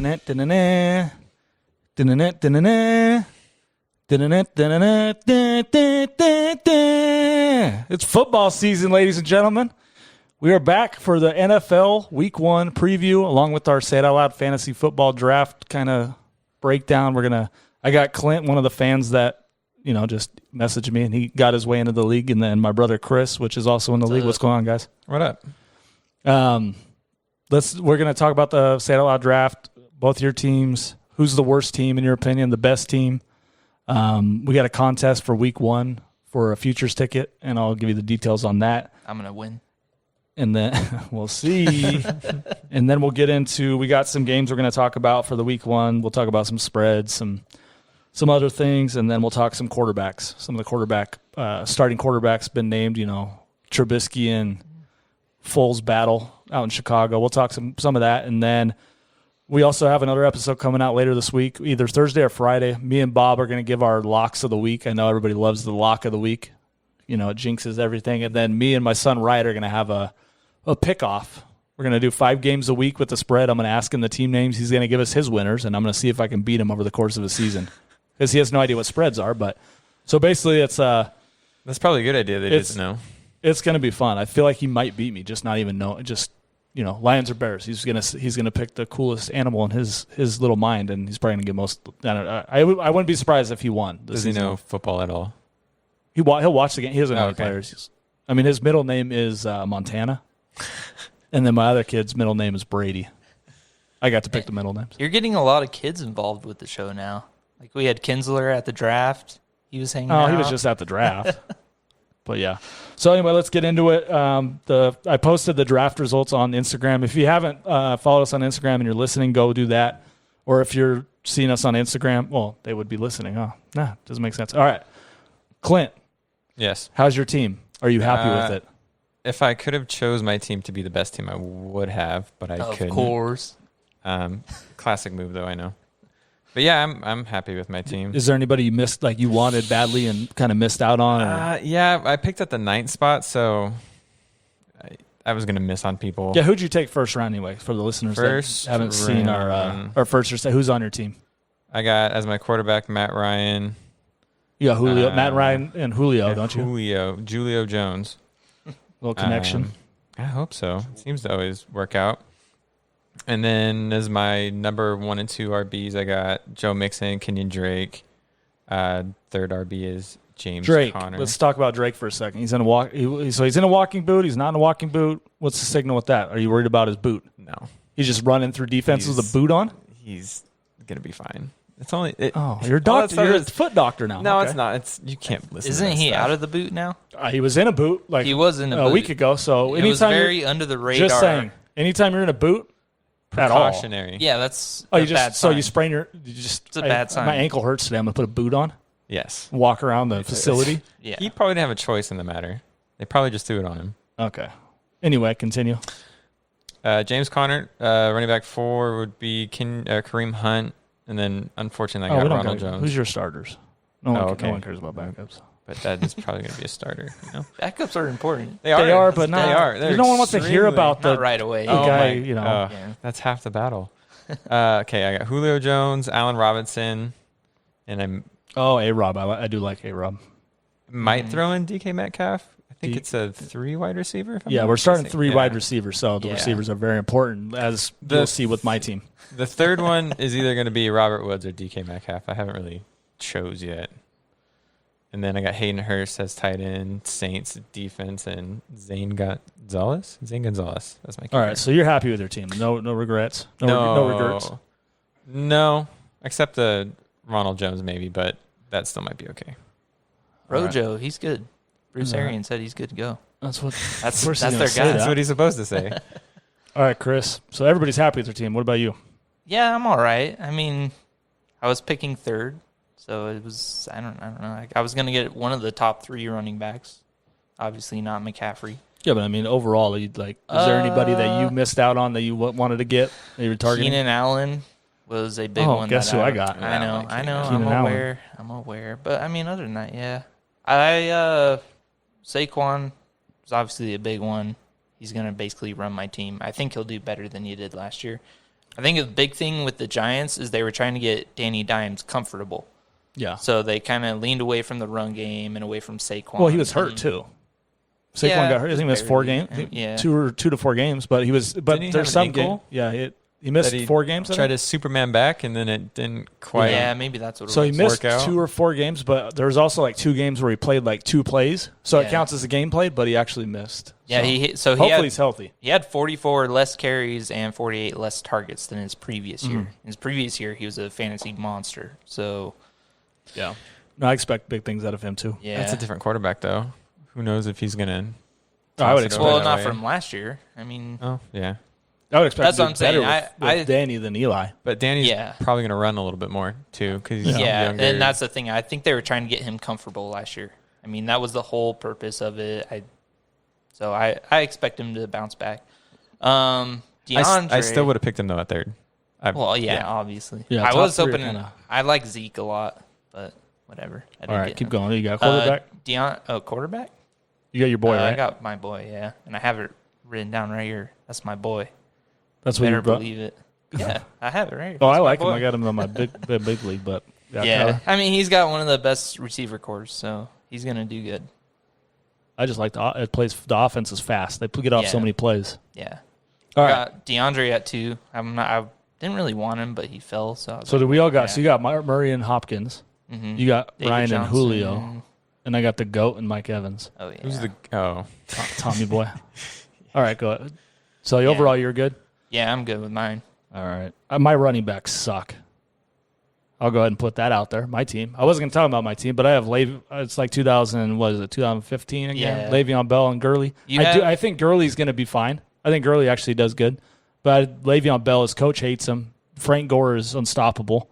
It's football season, ladies and gentlemen. We are back for the NFL Week 1 preview, along with our Say It Out Loud fantasy football draft kind of breakdown. I got Clint, one of the fans that just messaged me, and he got his way into the league, and then my brother Chris, which is also in the league. What's going on, guys? What up? We're going to talk about the Say It Out Loud draft, both your teams. Who's the worst team in your opinion? The best team? We got a contest for Week 1 for a futures ticket, and I'll give you the details on that. I'm going to win. And then we'll see. And then we'll get into, we got some games we're going to talk about for the Week 1. We'll talk about some spreads, some other things, and then we'll talk some quarterbacks. Some of the starting quarterbacks been named, Trubisky and Foles battle out in Chicago. We'll talk some of that. And then we also have another episode coming out later this week, either Thursday or Friday. Me and Bob are going to give our locks of the week. I know everybody loves the lock of the week. It jinxes everything. And then me and my son Wright are going to have a pick-off. We're going to do 5 games a week with the spread. I'm going to ask him the team names. He's going to give us his winners, and I'm going to see if I can beat him over the course of a season because he has no idea what spreads are. But so basically, it's that's probably a good idea. They just know. It's going to be fun. I feel like he might beat me, just not even know. Just lions or bears. He's gonna pick the coolest animal in his little mind, and he's probably going to get most. I wouldn't be surprised if he won. Does he know football at all? He'll watch the game. He doesn't know the players. His middle name is Montana. And then my other kid's middle name is Brady. I got to pick the middle names. You're getting a lot of kids involved with the show now. Like we had Kinsler at the draft. He was hanging out. Oh, he was just at the draft. But yeah. So anyway, let's get into it. I posted the draft results on Instagram. If you haven't followed us on Instagram and you're listening, go do that. Or if you're seeing us on Instagram, well, they would be listening. Huh? Nah, doesn't make sense. All right. Clint. Yes. How's your team? Are you happy with it? If I could have chose my team to be the best team, I would have, but I couldn't. Of course. Classic move, though, I know. But yeah, I'm happy with my team. Is there anybody you missed, like you wanted badly and kind of missed out on? Yeah, I picked at the 9th spot, so I was going to miss on people. Yeah, who'd you take first round anyway, for the listeners that haven't seen our first or second? Who's on your team? I got, as my quarterback, Matt Ryan. You got Julio, Matt Ryan and Julio, don't you? Julio Jones. Little connection. I hope so. It seems to always work out. And then as my number 1 and 2 RBs, I got Joe Mixon, Kenyon Drake. Third RB is James Drake. Conner. Let's talk about Drake for a second. He's in a so he's in a walking boot. He's not in a walking boot. What's the signal with that? Are you worried about his boot? No. He's just running through defenses with a boot on? He's going to be fine. It's only. You're a doctor. You're a foot doctor now. No, okay. It's not. You can't listen. Isn't to he stuff. out of the boot now? He was in a boot. He was in a week ago. So it was very under the radar. Just saying, anytime you're in a boot, precautionary. At all. Yeah, that's bad sign. So you sprain your. It's a bad sign. My ankle hurts today. I'm gonna put a boot on. Yes. Walk around the facility. Yeah. He probably didn't have a choice in the matter. They probably just threw it on him. Okay. Anyway, continue. James Conner, running back 4 would be Kareem Hunt. And then, unfortunately, I got Ronald Jones. Who's your starters? No one cares about backups. But that is probably going to be a starter. Backups are important. They are, but not. They are. No one wants to hear about not right away. The guy. That's half the battle. Okay, I got Julio Jones, Allen Robinson, and I'm. A-Rob. I do like A-Rob. Might throw in DK Metcalf. I think it's a 3 wide receiver. We're starting 3 wide receivers, so the receivers are very important, as you'll see with my team. The third one is either going to be Robert Woods or DK Metcalf. I haven't really chose yet. And then I got Hayden Hurst as tight end, Saints defense, and Zane Gonzalez. That's my keeper. All right, so you're happy with your team. No regrets. No regrets. No, except the Ronald Jones maybe, but that still might be okay. Rojo, he's good. Bruce Arians said he's good to go. That's their guy. That's what he's supposed to say. All right, Chris. So everybody's happy with their team. What about you? Yeah, I'm all right. I mean, I was picking third, so it was I don't know. I was going to get one of the top 3 running backs. Obviously not McCaffrey. Yeah, but I mean, overall, is there anybody that you missed out on that you wanted to get that you were targeting? Keenan Allen was a big one. Guess who I got? I know. Keenan I'm aware. But, I mean, other than that, yeah. Saquon was obviously a big one. He's going to basically run my team. I think he'll do better than he did last year. I think the big thing with the Giants is they were trying to get Danny Dimes comfortable. Yeah. So they kind of leaned away from the run game and away from Saquon. Well, he was hurt too. Saquon got hurt. I think he missed 4 games. Yeah. 2 to 4 games, but he was. But Didn't he there's have some an ankle? game. Yeah, he missed 4 games. Tried to Superman back, and then it didn't quite. Yeah, maybe that's what it was. So he missed Work out. 2 or 4 games, but there was also like 2 games where he played like 2 plays, so it Yeah. counts as a game played, but he actually missed. Yeah, so he hopefully had, he's healthy. He had 44 less carries and 48 less targets than his previous year. Mm-hmm. His previous year, he was a fantasy monster. So, Yeah. No, I expect big things out of him too. yeah. That's a different quarterback, though. Who knows if he's gonna? I would toss it expect- over Well, that not way. from last year. I mean, Oh, yeah. I would expect That's to what do I'm saying. better with I- Danny than Eli. But Danny's Yeah. probably gonna run a little bit more too, because he's yeah, younger. and that's the thing. I think they were trying to get him comfortable last year. I mean, that was the whole purpose of it. So I expect him to bounce back. DeAndre, I still would have picked him though at third. Well, yeah, obviously. Yeah, I top was 3 are hoping. kinda- I like Zeke a lot, but whatever. I didn't All right, get keep him. going. You got a quarterback? Quarterback? You got your boy, I right? got my boy, yeah, and I have it written down right here. That's my boy. That's what Better you brought. believe it. Yeah, I have it right here. Oh, I That's my like him. boy. I got him on my big league, but Yeah, Tyler. I mean, he's got one of the best receiver cores, so he's gonna do good. I just like the offense is fast. They get off so Yeah. many plays. Yeah. All I right. got DeAndre at 2. I didn't really want him, but he fell. So I was So like, did we all got? yeah. So you got Murray and Hopkins. Mhm. You got David Ryan Johnson. and Julio, and I got the GOAT and Mike Evans. Oh yeah. Who's the? Oh, Tommy boy. All right, go ahead. So Yeah. overall, you're good. Yeah, I'm good with mine. All right. My running backs suck. I'll go ahead and put that out there. My team. I wasn't going to talk about my team, but I have it's like 2015 again. Yeah. Le'Veon Bell and Gurley. You have- I think Gurley's going to be fine. I think Gurley actually does good, but Le'Veon Bell, his coach hates him. Frank Gore is unstoppable,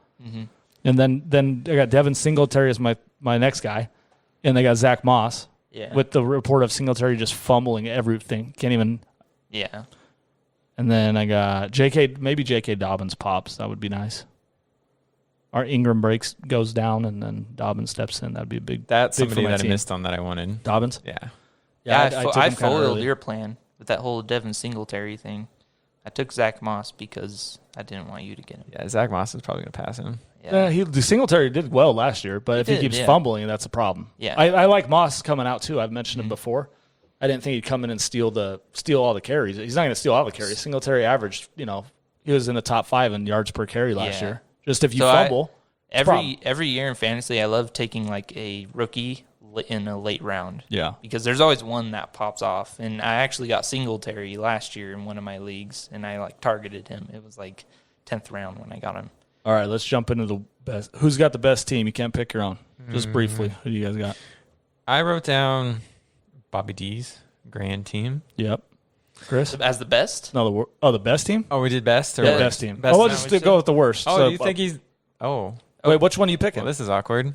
and then I got Devin Singletary as my next guy, and they got Zach Moss Yeah. with the report of Singletary just fumbling everything. Can't even. Yeah. And then I got maybe J.K. Dobbins pops. That would be nice. Our Ingram goes down, and then Dobbins steps in. That'd be a big. that's big for somebody my that I team. missed on that I wanted. Dobbins. Yeah. Yeah, took I him kinda foiled early. your plan with that whole Devin Singletary thing. I took Zach Moss because I didn't want you to get him. Yeah, Zach Moss is probably gonna pass him. Yeah. The Singletary did well last year, but if he did, keeps yeah. fumbling, that's a problem. Yeah. I like Moss coming out too. I've mentioned him before. I didn't think he'd come in and steal all the carries. He's not going to steal all the carries. Singletary averaged, he was in the top 5 in yards per carry last Yeah. year. Just if you So fumble, it's a problem. Every year in fantasy, I love taking like a rookie in a late round. Yeah. Because there's always one that pops off. And I actually got Singletary last year in one of my leagues, and I targeted him. It was like 10th round when I got him. All right, let's jump into the best. Who's got the best team? You can't pick your own. Just briefly, who do you guys got? I wrote down Bobby D's grand team. Yep. Chris? As the best? No, the best team? Oh, we did best or The Yeah. best team. Best we'll now just we go with the worst. Oh, So, do you think he's? Oh, wait, which one are you picking? well, this is awkward.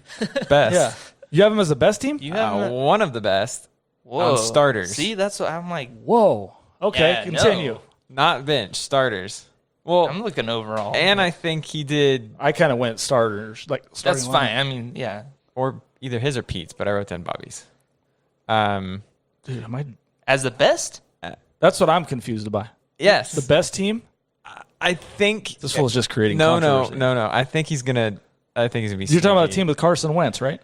Best. Yeah. You have him as the best team? You have him? One of the best. Whoa. on starters. See, that's what I'm like. Whoa. Okay, Yeah, continue. no. Not bench, starters. Well, I'm looking overall. and I think he did, I kind of went starters. that's starting fine. lineup. I mean, yeah. or either his or Pete's, but I wrote down Bobby's. Dude, As the best? that's what I'm confused by. Yes, The best team? I think This fool's just creating no. controversy. I think he's gonna. I think he's gonna be. You're talking about a sneaky. team with Carson Wentz, right?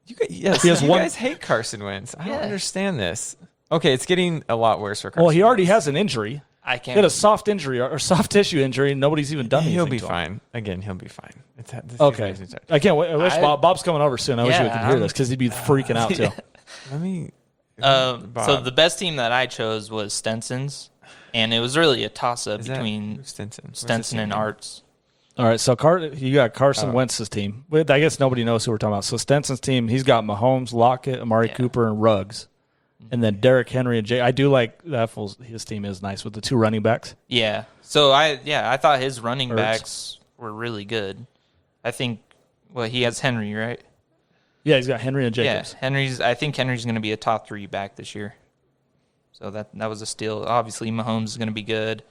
You guys, yes, He has you one- guys hate Carson Wentz. I don't Yeah. understand this. Okay, it's getting a lot worse for Carson. Well, he already Wentz. has an injury. I He can't. had a soft injury or soft tissue injury, and nobody's even done anything. He'll be to him. fine. Again, he'll be fine. This Okay. season's I can't wait. I wish I- Bob's coming over soon. I wish we Yeah, could hear I'm- this because he'd be freaking out too. Let me. So Bob. the best team that I chose was Stenson's, and it was really a toss-up Is that- between who's Stinson? Where's his Stenson and team? Arts. All right, so you got Carson Oh. Wentz's team. I guess nobody knows who we're talking about. So Stenson's team, he's got Mahomes, Lockett, Amari Yeah. Cooper, and Ruggs. And then Derrick Henry and Jay. I do like that. His team is nice with the 2 running backs. Yeah. So I thought his running Ertz. backs were really good. I think he has Henry, right? Yeah, he's got Henry and Jacobs. Yeah. I think Henry's going to be a top 3 back this year. So that was a steal. Obviously Mahomes is going to be good.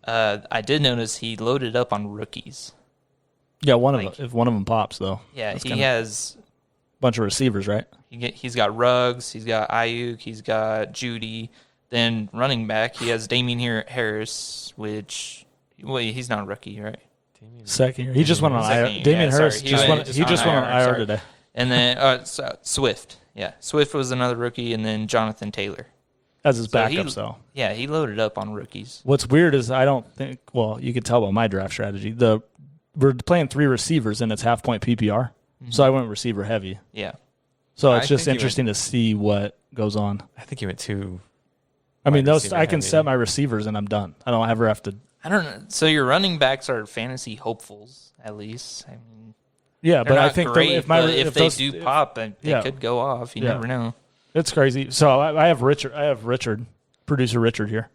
I did notice he loaded up on rookies. Yeah, if one of them pops though. Yeah, That's he kinda- has bunch of receivers, right? he's got Ruggs, he's got Ayuk, he's got Judy. Then running back, he has Damien Harris, which Wait, he's not a rookie, right? Second year. He just went on IR. Second year, Damian yeah, Hurst sorry. he just went on IR sorry. today. And then Swift. Yeah, Swift was another rookie, and then Jonathan Taylor. As his So backups, though. Yeah, he loaded up on rookies. What's weird is I don't think, well, you could tell by my draft strategy. We're playing 3 receivers, and it's half-point PPR. So I went receiver heavy. Yeah. So it's I just think you interesting to see what goes on. I think you went 2. I mean, wide those receiver I can heavy. set my receivers, and I'm done. I don't ever have to. I don't know. So your running backs are fantasy hopefuls, at least. I mean, Yeah, they're but I not think great, but if they those- do pop, they yeah. could go off. You Yeah. never know. It's crazy. So I have Richard, producer Richard here,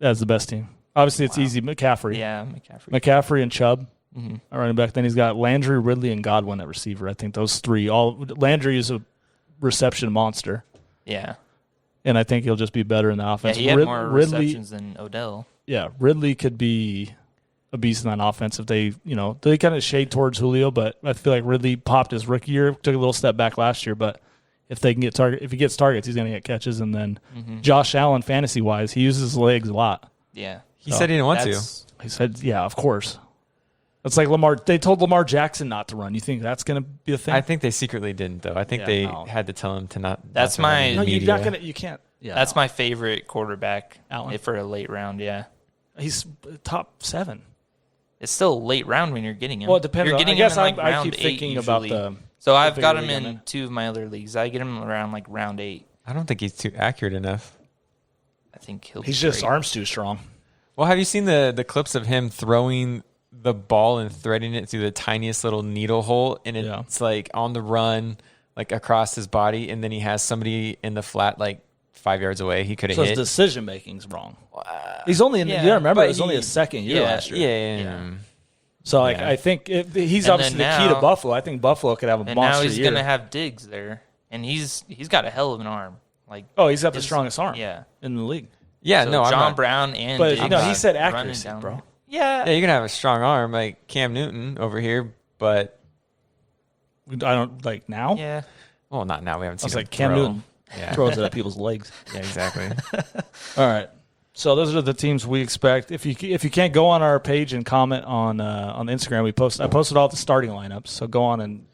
as the best team. Obviously, it's easy. McCaffrey. Yeah, McCaffrey. McCaffrey and Chubb. Mm-hmm. At running back. Then he's got Landry, Ridley, and Godwin at receiver. I think those 3. Landry is a reception monster, Yeah. and I think he'll just be better in the Yeah, offense. he had more Ridley, receptions than Odell. yeah, Ridley could be a beast in that offense if they kind of shade towards Julio, but I feel like Ridley popped his rookie year, took a little step back last year, but if he gets targets, he's going to get catches. And then Josh Allen, fantasy wise, he uses his legs a lot. Yeah. He said he didn't want to. He said, "Yeah, of course." It's like Lamar. They told Lamar Jackson not to run. You think that's going to be a thing? I think they secretly didn't, though. I think Yeah, they no. had to tell him to not. That's not to run my- in No, the you're media. not gonna. You can't. Yeah, That's my favorite quarterback Allen. for a late round, yeah. He's top 7. It's still a late round when you're getting him. Well, it depends. You're I getting guess him in like I round keep 8 thinking about usually. the. So I've bigger got him league I'm in in. 2 of my other leagues. I get him around like round 8. I don't think he's too accurate enough. I think he'll He's be just great. arms too strong. Well, have you seen the clips of him throwing the ball and threading it through the tiniest little needle hole, and it's like on the run, like across his body, and then he has somebody in the flat like 5 yards away. He could have So his hit. decision making's wrong. He's only in. Yeah, you gotta remember, but it was only he- his second year last year. Yeah. So like, Yeah. I think he's And obviously the then key to now- Buffalo. I think Buffalo could have a And now monster he's year. gonna have Diggs there, and he's got a hell of an arm. Like Oh, he's got the his- strongest arm. Yeah. in the league. Yeah, So no, I'm John not. Brown and But Diggs no, he said running accuracy, down bro. there. Yeah. Yeah, you can have a strong arm like Cam Newton over here, but I don't like now. Yeah. well, not now. We haven't I seen was him like Cam throw. Newton Yeah, throws it at people's legs. yeah, exactly. All right. So those are the teams we expect. If you can't go on our page and comment on Instagram, I posted all the starting lineups. So go on and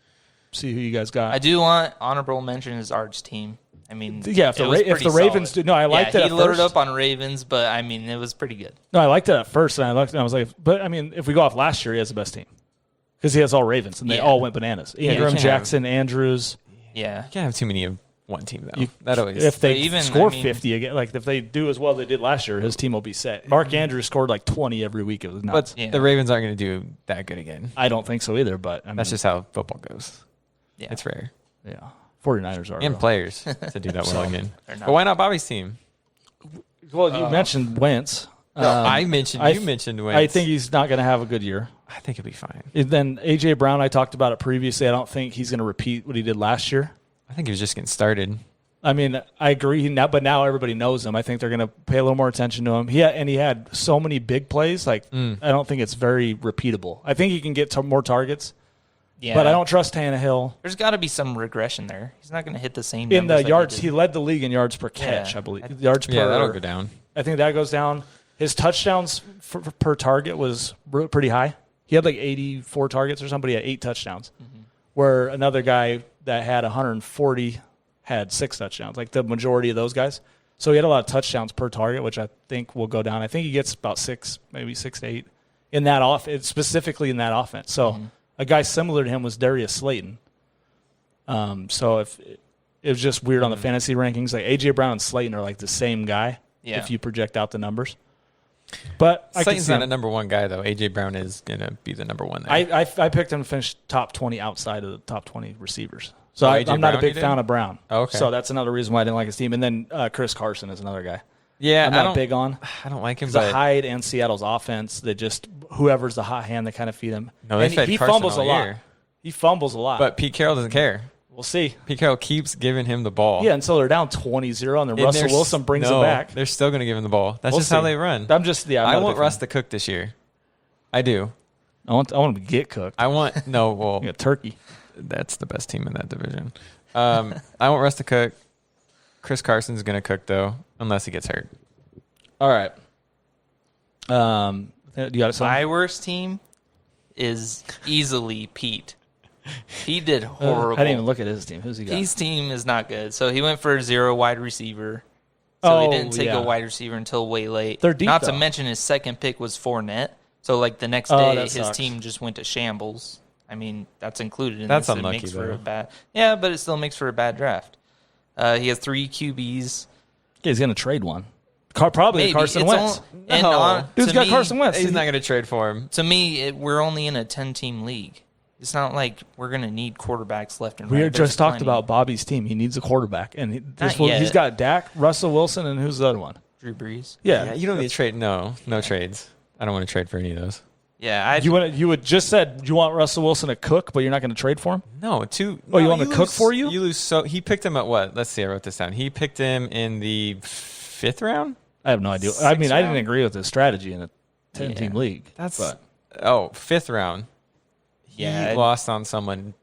see who you guys got. I do want honorable mention is Art's team. I mean, Yeah, if it was if pretty the Ravens solid. do, no, I liked it. He At loaded first. up on Ravens, but I mean, it was pretty good. No, I liked it at first, and I was like, but I mean, if we go off last year, he has the best team because he has all Ravens, and they Yeah. all went bananas. you Ingram, can't Jackson, Andrews. Yeah. You can't have too many of one team though. That always. If they But even, score I mean- 50 again, like if they do as well as they did last year, his team will be set. Mark Andrews scored like 20 every week. It was nuts. but Yeah. the Ravens aren't going to do that good again. I don't think so either, but I mean, That's just how football goes. Yeah. It's rare. yeah. 49ers are. And bro. players to do that well again. They're not. But why not Bobby's team? Well, you mentioned Wentz. I mentioned. You mentioned Wentz. I think he's not going to have a good year. I think he'll be fine. And then A.J. Brown, I talked about it previously. I don't think he's going to repeat what he did last year. I think he was just getting started. I mean, I agree, but now everybody knows him. I think they're going to pay a little more attention to him. He had so many big plays. Like I don't think it's very repeatable. I think he can get more targets, Yeah. but I don't trust Tannehill. There's got to be some regression there. He's not going to hit the same In numbers the that yards, He he did. led the league in yards per catch, Yeah. I believe. Yards per. Yeah, that'll go down. I think that goes down. His touchdowns per target was pretty high. He had like 84 targets or somebody had 8 touchdowns, where another guy that had 140 had 6 touchdowns, like the majority of those guys. So he had a lot of touchdowns per target, which I think will go down. I think he gets about 6, maybe 6 to 8 in that offense, specifically in that offense. So a guy similar to him was Darius Slayton. So if it was just weird on the fantasy rankings, like A.J. Brown and Slayton are like the same guy Yeah. if you project out the numbers. But I can Slayton's see not him. a number one guy though. AJ Brown is gonna be the number one there. I picked him to finish top 20 outside of the top 20 receivers. So Oh, I'm A.J. not a Brown big you did? fan of Brown. Oh, okay. So that's another reason why I didn't like his team. And then Chris Carson is another guy. yeah, I'm I not don't. big on. I don't like him. Because But Hyde and Seattle's offense, they just whoever's the hot hand, they kind of feed him. No, they and fed he Carson fumbles all a lot. year. He fumbles a lot. but Pete Carroll doesn't care. we'll see. Pete Carroll keeps giving him the ball. Yeah, until they're down 20-0, and then And Russell they're Wilson brings no, it back. They're still gonna give him the ball. That's We'll just how see. they run. I'm just I'm I not a want big Russ fan. to cook this year. I do. I want him to get cooked. I want no. Well, Yeah, turkey. that's the best team in that division. I want Russ to cook. Chris Carson's gonna cook though, unless he gets hurt. All right. You got something? My worst team is easily Pete. He did horrible. I didn't even look at his team. Who's he got? Pete's team is not good. So he went for 0 wide receiver. So he didn't take a wide receiver until way late. They're deep, Not to though. mention his second pick was Fournette. So like the next Oh, day, that his sucks. team just went to shambles. I mean, that's included in That's this. unlucky, It makes for though. a bad. Yeah, but it still makes for a bad draft. He has 3 QBs. Yeah, he's going to trade one. Probably Maybe. Carson It's Wentz. and No. Dude's to got me- Carson Wentz. He's not going to trade for him. To me, we're only in a 10-team league. It's not like we're going to need quarterbacks left and right. We There's just talked plenty. about Bobby's team. He needs a quarterback. And Not yet. he's got Dak, Russell Wilson, and who's the other one? Drew Brees. Yeah. You don't need to trade. No trades. I don't want to trade for any of those. Yeah, You would just said you want Russell Wilson to cook, but you're not going to trade for him? No, Oh, you want him to cook for you? You lose. So he picked him at what? Let's see. I wrote this down. He picked him in the 5th round. I have no idea. I mean, I didn't round. agree with his strategy in a 10-team league. That's but 5th round. He Yeah. lost on someone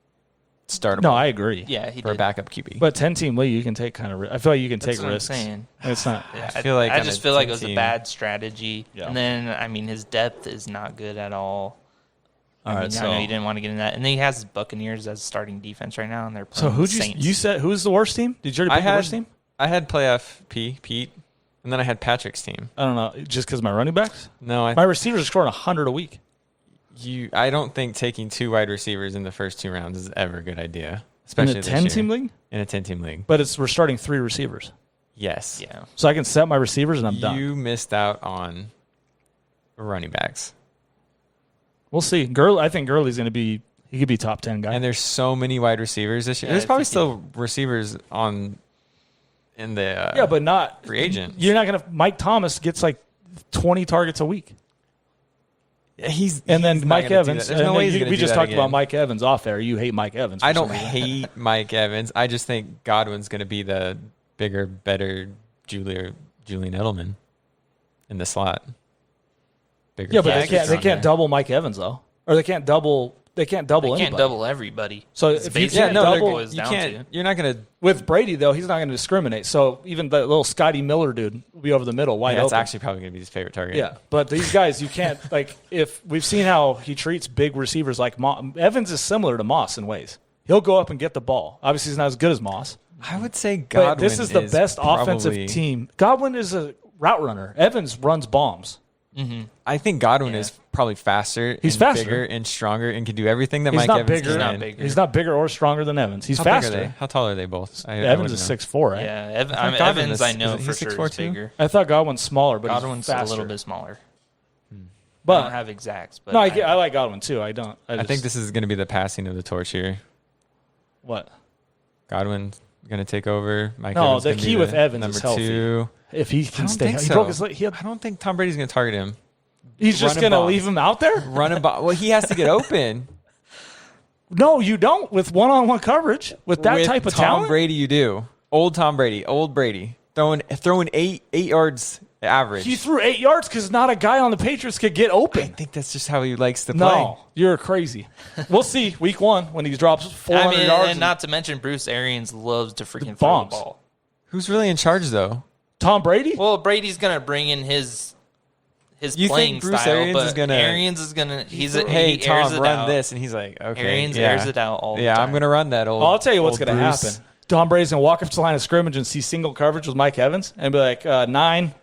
startable. no, I agree. yeah, he for a did. backup QB. But 10-team league, you can take kind of. I feel like you can That's take what risks. I'm saying. It's not. Yeah, I feel like I on just a feel like it was a 10-team bad strategy. Yeah. And then I mean his depth is not good at all. All I right, mean, so I know you didn't want to get in that, and then he has his Buccaneers as starting defense right now, and they're so playing who'd Saints. you said who's the worst team? Did you already pick the worst team? I had playoff Pete, and then I had Patrick's team. I don't know. Just because my running backs, No, my receivers are scoring 100 a week. I don't think taking 2 wide receivers in the first 2 rounds is ever a good idea, In especially a this 10-team year. league, In a 10-team league, but we're starting 3 receivers, yes. Yeah, so I can set my receivers and I'm done. You missed out on running backs, We'll see. I think Gurley's going to be. He could be top 10 guy. and there's so many wide receivers this year. Yeah, There's I probably think still receivers in the yeah, but not free agents. You're not going to. Mike Thomas gets like 20 targets a week, he's and then not Mike gonna do that. Evans. There's no and way then he's gonna we do just that talked about again. Mike Evans off there. You hate Mike Evans. I for some don't reason. hate Mike Evans. I just think Godwin's going to be the bigger, better Julian Edelman in the slot. Bigger, Yeah, but faster, they can't stronger. double Mike Evans though, or they can't double. They can't double they can't anybody. double everybody. So It's if you basically can't what it double, boils You down can't. to. You're not going to. with Brady though, he's not going to discriminate. So even the little Scotty Miller dude will be over the middle, wide That's open. actually probably going to be his favorite target. Yeah, but these guys, you can't like. If we've seen how he treats big receivers like Evans is similar to Moss in ways. He'll go up and get the ball. Obviously, he's not as good as Moss. I would say Godwin. But this is the best offensive probably- team. Godwin is a route runner. Evans runs bombs. I think Godwin Yeah. is probably faster. He's and faster. bigger and stronger and can do everything that He's Mike not Evans bigger. can. Not bigger. He's not bigger or stronger than Evans. He's How big are faster. they? How tall are they both? Evans is 6'4", right? Yeah, thought Godwin Evans is- I know is he for 6'4" sure is too? bigger. I thought Godwin's smaller, but Godwin's he's faster. a little bit smaller. I But don't have exacts, but no, I like Godwin too. I don't. I think this is going to be the passing of the torch here. What? Godwin's going to take over. Mike No, Evans the gonna key be with the Evans number is healthy. 2. If he I can don't stay, think he so. broke his leg. I don't think Tom Brady's going to target him. He's just Running going to bombs. leave him out there. Running ball. Well, he has to get open. No, you don't with one-on-one coverage with that With type of Tom talent. Brady, you do. Old Tom Brady. Old Brady. Throwing 8 yards average. He threw 8 yards because not a guy on the Patriots could get I open. think that's just how he likes to play. No, you're crazy. We'll see week 1 when he drops 400 I mean, yards. and not to mention Bruce Arians loves to freaking throw the bombs. ball. Who's really in charge, though? Tom Brady? Well, Brady's gonna bring in his You playing think Bruce style, Arians but is gonna- Arians is gonna Hey, he airs Tom, it run out. this. And he's like, okay. Arians yeah. airs it out all the Yeah, time. I'm going to run that old. Well, I'll tell you what's old going to Bruce. happen. Tom Brady's going to walk up to the line of scrimmage and see single coverage with Mike Evans and be like, 9,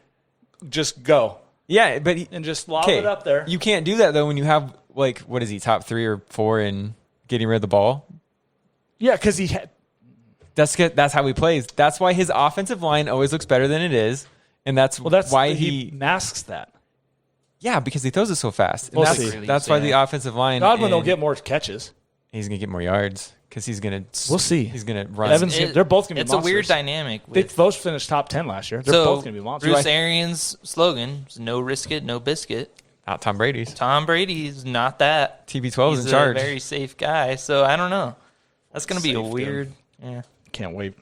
just go. Yeah, but And just lob okay, it up there. You can't do that, though, when you have, like, what is he, top 3 or 4 in getting rid of the ball? Yeah, because he had. That's how he plays. That's why his offensive line always looks better than it is. And that's why he masks that. Yeah, because he throws it so fast. And We'll that's see. that's why the offensive line. Godwin will and get more catches. He's going to get more yards because he's going to. We'll see. He's going to run. Evans, they're both going to be It's a weird monsters. dynamic. They With, both finished top 10 last year. They're so both going to be monsters. Bruce Arians' slogan is "No risk it, no biscuit." Not Tom Brady's. Tom Brady's not that. TB12 is He's in charge. a very safe guy. So I don't know. That's going to be a Safe weird. Yeah. Can't wait.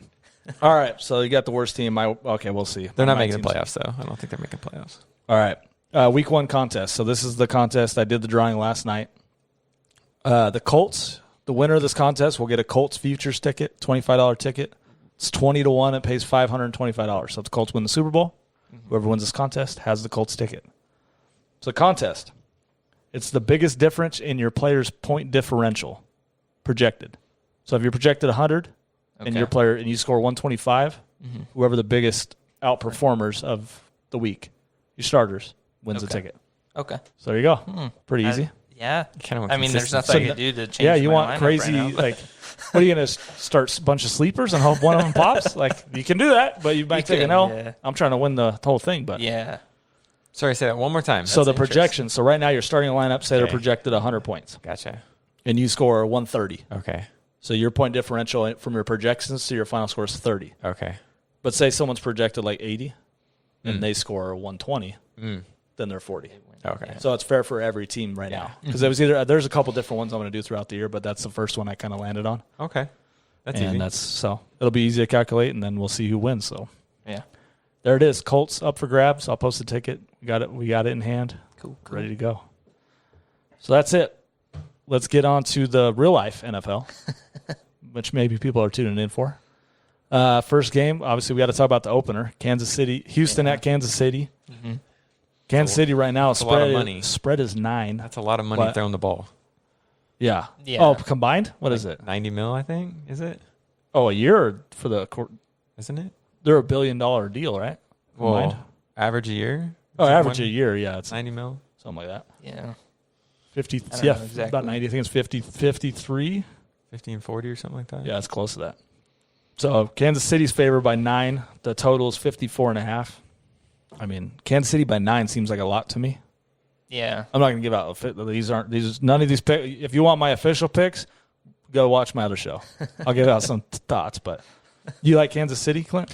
All right, so you got the worst team. Okay, we'll see. They're not My making the team's- playoffs, though. I don't think they're making playoffs. All right. Week 1 contest. So this is the contest. I did the drawing last night. The Colts, the winner of this contest will get a Colts futures ticket, $25 ticket. It's 20-1. It pays $525. So if the Colts win the Super Bowl, whoever wins this contest has the Colts ticket. It's a contest. It's the biggest difference in your player's point differential projected. So if you're projected 100 and your player and you score 125, whoever the biggest outperformers of the week, your starters, wins the ticket. Okay. So there you go. Pretty easy. Yeah. Kind of I mean, there's nothing I can do to change. Yeah, you my want lineup crazy right now. like? What are you gonna start a bunch of sleepers and hope one of them pops? Like you can do that, but you might take an L. Yeah. I'm trying to win the whole thing, but Yeah. Sorry, say that one more time. so the That's projection. So right now you're starting a lineup. Say they're Okay. projected 100 points, Gotcha. and you score 130. Okay. So your point differential from your projections to your final score is 30. Okay. But say someone's projected like 80, and they score 120, then they're 40. Okay. So it's fair for every team right now because it was either there's a couple different ones I'm going to do throughout the year, but that's the first one I kind of landed on. Okay. That's and easy. that's so it'll be easy to calculate, and then we'll see who wins. So Yeah. there it is. Colts up for grabs. I'll post a ticket. We got it. We got it in hand. Cool. Ready to go. So that's it. Let's get on to the real life NFL, which maybe people are tuning in for. First game, obviously, we got to talk about the opener. Houston at Kansas City. Kansas City right now, a lot of money. Spread is 9. That's a lot of money What? throwing the ball. Yeah. Yeah. Oh, combined? What is it? 90 mil, I think. Is it? Oh, a year or for the court? Isn't it? They're $1 billion deal, right? Combined? Well, average a year? Oh, Is it average one- a year, yeah. It's 90 mil? something like that. Yeah. 50, don't yeah, know exactly. about 90. I think it's 50, 53. 50 and 40 or something like that? Yeah, it's close to that. So Kansas City's favored by 9. The total is 54.5. I mean, Kansas City by 9 seems like a lot to me. Yeah. I'm not going to give out none of these picks. If you want my official picks, go watch my other show. I'll give out some thoughts. But you like Kansas City, Clint,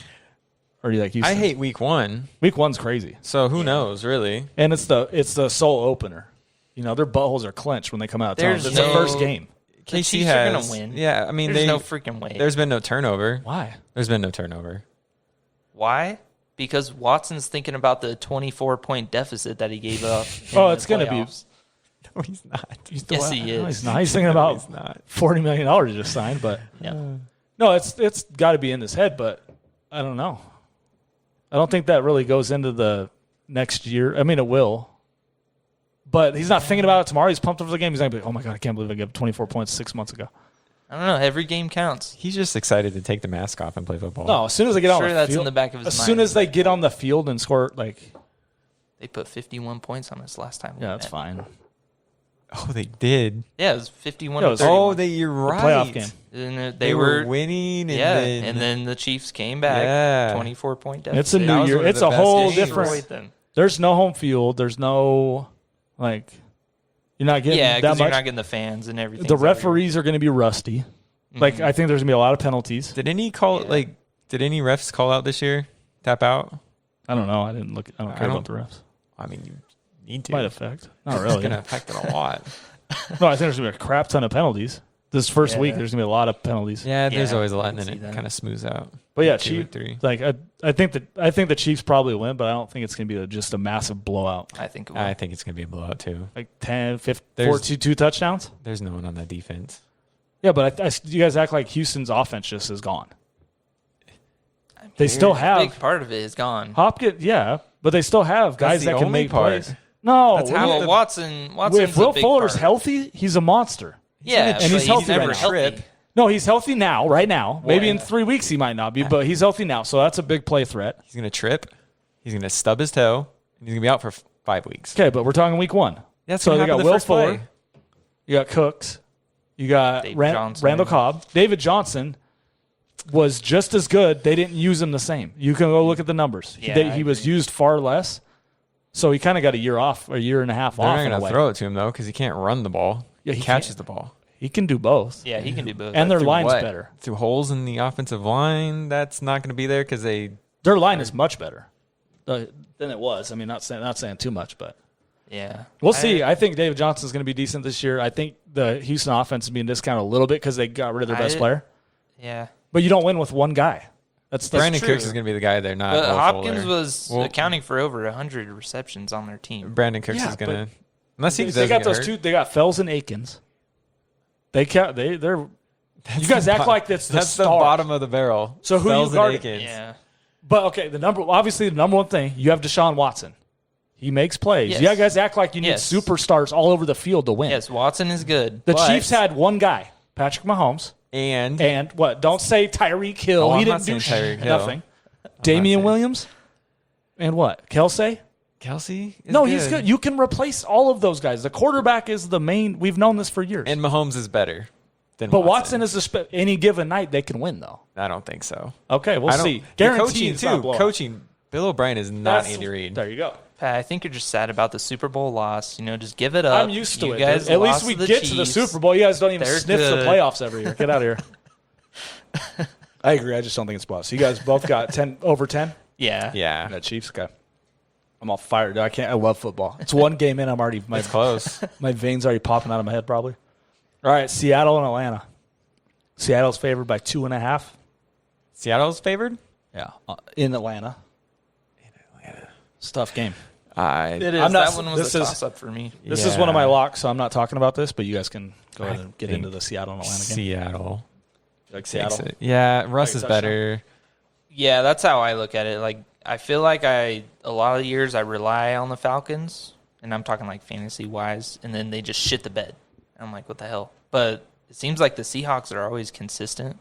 or do you like Houston? I hate week 1, Week 1's crazy, so who knows, really? and it's the sole opener. You know, their buttholes are clenched when they come out of town. There's It's the no- first game. The KC Chiefs are has. gonna win. Yeah, I mean, There's no freaking way. there's been no turnover. Why? There's been no turnover. Why? Because Watson's thinking about the 24-point deficit that he gave up. Oh, it's going to be. No, he's not. Yes, he No, is. he's not. He's thinking about He's not. $40 million he just signed, but Yeah. no, it's got to be in his head. But I don't know. I don't think that really goes into the next year. I mean, it will. But he's not thinking about it tomorrow. He's pumped up for the game. He's not going to be, oh, my God, I can't believe I gave 24 points 6 months ago. I don't know. Every game counts. He's just excited to take the mask off and play football. No, as soon as they get on Sure, the that's field. in the back of his as mind. soon as they get on the field and score, like, They put 51 points on us last time. we yeah, that's met. fine. Oh, they did. Yeah, it was 51 Yeah, it to was- 31. You're right. Playoff game. And They were winning. And then the Chiefs came back. Yeah. 24-point deficit. It's a That new was year. one of It's the a best whole games. different. Destroyed them. There's no home field. There's no, like, you're not getting Yeah, that because much. you're not getting the fans and everything. The referees are going to be rusty. Like, I think there's going to be a lot of penalties. Did any Did any refs call out this year? Tap out? I don't know. I didn't look. I don't care don't- about the refs. I mean, you need to. Might affect. Not It's really. going to affect it a lot. No, I think there's going to be a crap ton of penalties. This first week, Yeah. there's going to be a lot of penalties. Yeah, there's Yeah, always a lot, I and can then see it that. kind of smooths out. But yeah, Week 2, week Chiefs. 3. Like I think the Chiefs probably win, but I don't think it's going to be just a massive blowout. I think it will. I think it's going to be a blowout too. Like 10, 15, There's- 42 touchdowns. There's no one on that defense. Yeah, but you guys act like Houston's offense just is gone. I mean, They still a have big part of it is gone. Hopkins. Yeah, but they still have guys the that can only make part. plays. No, That's when how you- Well, Watson's if Will a big Fuller's part. healthy, he's a monster. Yeah, and he's healthy never right now. healthy. Trip. No, he's healthy now, right now. Maybe in yeah. 3 weeks he might not be, but he's healthy now. So that's a big play threat. He's going to trip. He's going to stub his toe. And he's going to be out for 5 weeks. Okay, but we're talking week 1. That's So what they got happened the Will first play. Fuller. You got Cooks. You got Dave Johnson. Randall Cobb. David Johnson was just as good. They didn't use him the same. You can go look at the numbers. Yeah, he I was agree. used far less. So he kind of got a year and a half They're off. not in a going way. to throw it to him, though, because he can't run the ball. Yeah, he he catches can't. the ball. He can do both. Yeah, he can do both. And their Through line's what? better. Through holes in the offensive line, that's not going to be there because they... Their line is much better than it was. I mean, not saying too much, but yeah. we'll see. I think David Johnson's going to be decent this year. I think the Houston offense is being discounted a little bit because they got rid of their best player. Yeah. But you don't win with one guy. That's Brandon true. Cooks is going to be the guy there, not But Will Hopkins Fuller. was Well- accounting for over 100 receptions on their team. Brandon Cooks Yeah, is going but to... Unless he They doesn't got get those hurt. two. They got Fells and Akins. They're. You guys the act bo- like that's the That's star. the bottom of the barrel. So who Fells you guarding? and Akins. Yeah. But okay, obviously the number one thing you have Deshaun Watson. He makes plays. Yes. You guys act like you need Yes. superstars all over the field to win. Yes, Watson is good. The but Chiefs had one guy, Patrick Mahomes. And what? Don't say Tyreek Hill. Oh, he I'm didn't not do saying Tyreek Hill. nothing. Damian saying- Williams. And what? Kelsey? Kelsey is No, he's good. You can replace all of those guys. The quarterback is the main. We've known this for years. And Mahomes is better than but Watson. Watson is any given night they can win though. I don't think so. Okay, we'll I don't- see. the Guaranteed coaching it's not a too. blowout. Coaching. Bill O'Brien is not Andy Reid. There you go. Pat, I think you're just sad about the Super Bowl loss. Just give it up. I'm used to You it. guys dude. At least lost we to the get to the Chiefs. Super Bowl. You guys don't even They're sniff the good. playoffs every year. Get out of here. I agree. I just don't think it's plus. You guys both got 10 over 10. Yeah. Yeah. That Chiefs guy. I'm all fired. I can't. I love football. It's one game in. I'm already It's close. my veins already popping out of my head. Probably. All right, Seattle and Atlanta. Seattle's favored by 2.5. Seattle's favored? Yeah, in Atlanta. It's a tough game. It is. I'm not- That one was this a is- toss-up for me. This is one of my Yeah. locks, so I'm not talking about this. But you guys can go ahead I and get think into the Seattle and Atlanta game. Seattle. Like Takes Seattle. it. Yeah, Russ you is touched better. Yeah, that's how I look at it. Like, I feel like a lot of years I rely on the Falcons, and I'm talking like fantasy-wise, and then they just shit the bed. I'm like, what the hell? But it seems like the Seahawks are always consistent,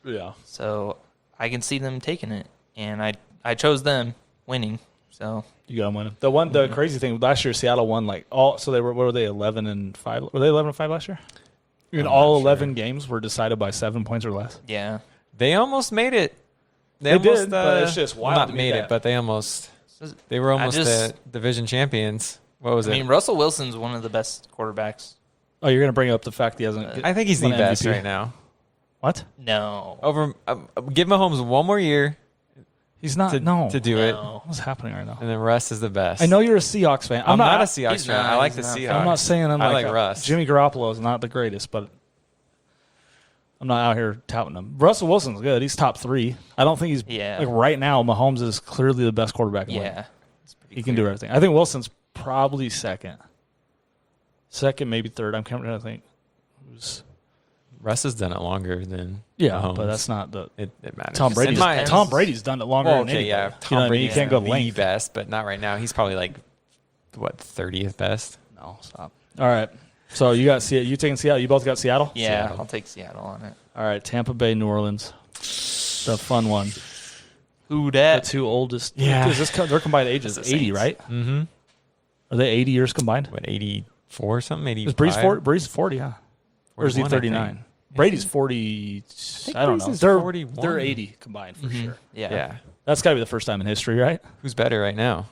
Yeah. so I can see them taking it, and I chose them winning. So You got them winning. The crazy thing last year, Seattle won like all. So they were. What were they? 11-5. Were they 11-5 last year? And all 11 games were decided by 7 points or less. yeah, They almost made it. They almost, did, but it's just wild Not to me made that- it, but they almost. They were almost just- the division champions. What was I it? mean Russell Wilson's one of the best quarterbacks. Oh, you're gonna bring up the fact he hasn't. I think he's the won best MVP. right now. What? No, Over, give Mahomes one more year He's not. to, no. to do it, No. What's happening right now? and then Russ is the best. I know you're a Seahawks fan. I'm not a he's Seahawks fan. not, I like the he's not. Seahawks. I'm not saying I'm I like, like Russ. Jimmy Garoppolo is not the greatest, but I'm not out here touting him. Russell Wilson's good. He's top 3. I don't think he's Yeah. like right now. Mahomes is clearly the best quarterback. In the league. yeah, it's pretty He can do everything. I think Wilson's probably second, maybe third. I'm trying to think. Who's- Russ has done it longer than Yeah, Mahomes. but that's not the it matters. Tom Brady's. In my- Tom Brady's done it longer Well, than okay, anybody. yeah. You know Tom what I mean? Brady You can't go the length. best, but not right now. He's probably like what 30th best. No, stop. All right. So you got Seattle. You taking Seattle? You both got Seattle? yeah. Seattle. I'll take Seattle on it. All right. Tampa Bay, New Orleans. The fun one. Who The dat? two oldest. Yeah. Is this, their combined ages It's the 80, Saints. right? Mm-hmm. Are they 80 years combined? What 84 or something? 85. Is Breeze 40? Breeze 40, yeah. Or is he 41, I 39? think. Brady's 40. I don't Breeze know. is They're 41. They're 80 combined for sure. Yeah. Yeah. That's got to be the first time in history, right? Who's better right now?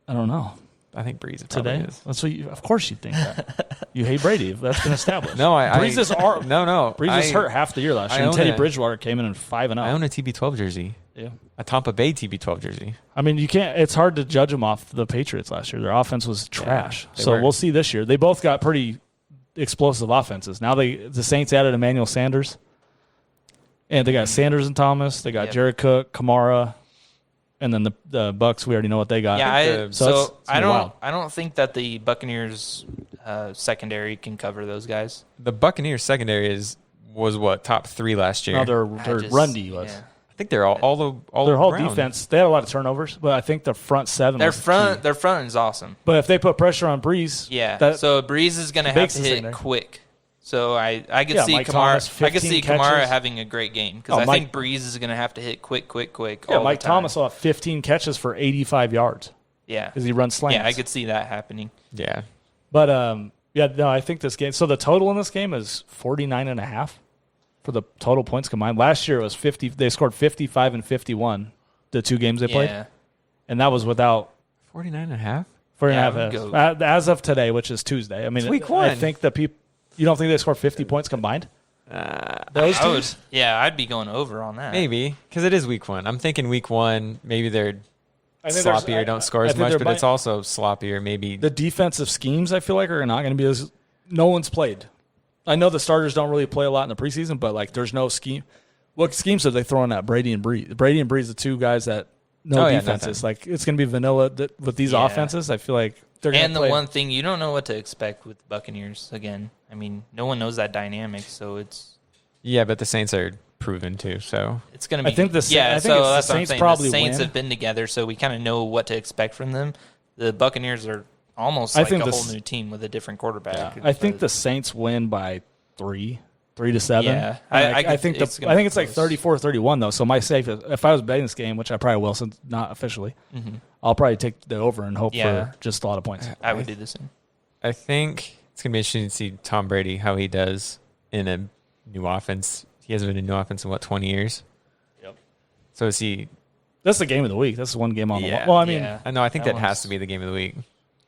I don't know. I think Breeze probably Today? is. That's what you, of course you think that. You hate Brady. That's been established. No, Breeze is no. Breeze was hurt half the year last I year. And own Teddy it. Bridgewater came in at 5-0. I own a TB12 jersey, Yeah. a Tampa Bay TB12 jersey. I mean, you can't. It's hard to judge them off the Patriots last year. Their offense was trash. they So were. we'll see this year. They both got pretty explosive offenses. Now the Saints added Emmanuel Sanders, and they got Sanders and Thomas. They got Yep. Jared Cook, Kamara, and then the Bucks. We already know what they got. Yeah, So it's I wild. don't think that the Buccaneers secondary can cover those guys. The Buccaneers secondary was what top 3 last year. No, I their just- run D was. yeah. I think they're all Their whole around. defense. They had a lot of turnovers, but I think the front 7. Their was the front key. their front is awesome. But if they put pressure on Breeze, Yeah. So Breeze is going to have Bakes to is in there. hit quick. So I could Yeah, see Mike Thomas, Kamara. I could 15 see Kamara catches. having a great game because Oh, I Mike- think Breeze is going to have to hit quick. yeah, all Mike the time. Thomas will have 15 catches for 85 yards Yeah. because he runs slants. Yeah, I could see that happening. Yeah. But yeah, no, I think this game. So the total in this game is 49.5 for the total points combined. Last year it was 50. They scored 55 and 51 the 2 games they played, Yeah. and that was without 49.5. 4.5 Yeah, as, as of today, which is Tuesday. I mean, It's week I 1. think the people. You don't think they scored 50 points combined? Those I would, teams? I'd be going over on that. Maybe because it is week 1. I'm thinking week 1. Maybe they're I think there's- sloppier, don't score I as think much, there but might- it's also sloppier. Maybe the defensive schemes. I feel like are not going to be as. No one's played. I know the starters don't really play a lot in the preseason, but like there's no scheme. What schemes are they throwing at Brady and Breeze? Brady and Breeze, the 2 guys that no Oh, yeah, defenses. nothing. Like it's going to be vanilla with these Yeah. offenses. I feel like they're going And to the play. one thing you don't know what to expect with the Buccaneers again. I mean, no one knows that dynamic, so it's yeah, but the Saints are proven too. So going to be. I think the Sa- yeah. I think so it's the that's what I'm Saints saying. probably the Saints win. have been together, so we kind of know what to expect from them. The Buccaneers are almost I like think a this- whole new team with a different quarterback. I think the Saints win by 3-7. Yeah. I think it's I gonna think be it's like close. 34-31 though. So my safe, if I was betting this game, which I probably will, since not officially, I'll probably take the over and hope for just a lot of points. I would do the same. I think it's going to be interesting to see Tom Brady, how he does in a new offense. He hasn't been in a new offense in, 20 years? Yep. So is he... That's the game of the week. That's the one game on the Yeah. wall. Well, I mean, Yeah. I know, I think That that has one's- to be the game of the week.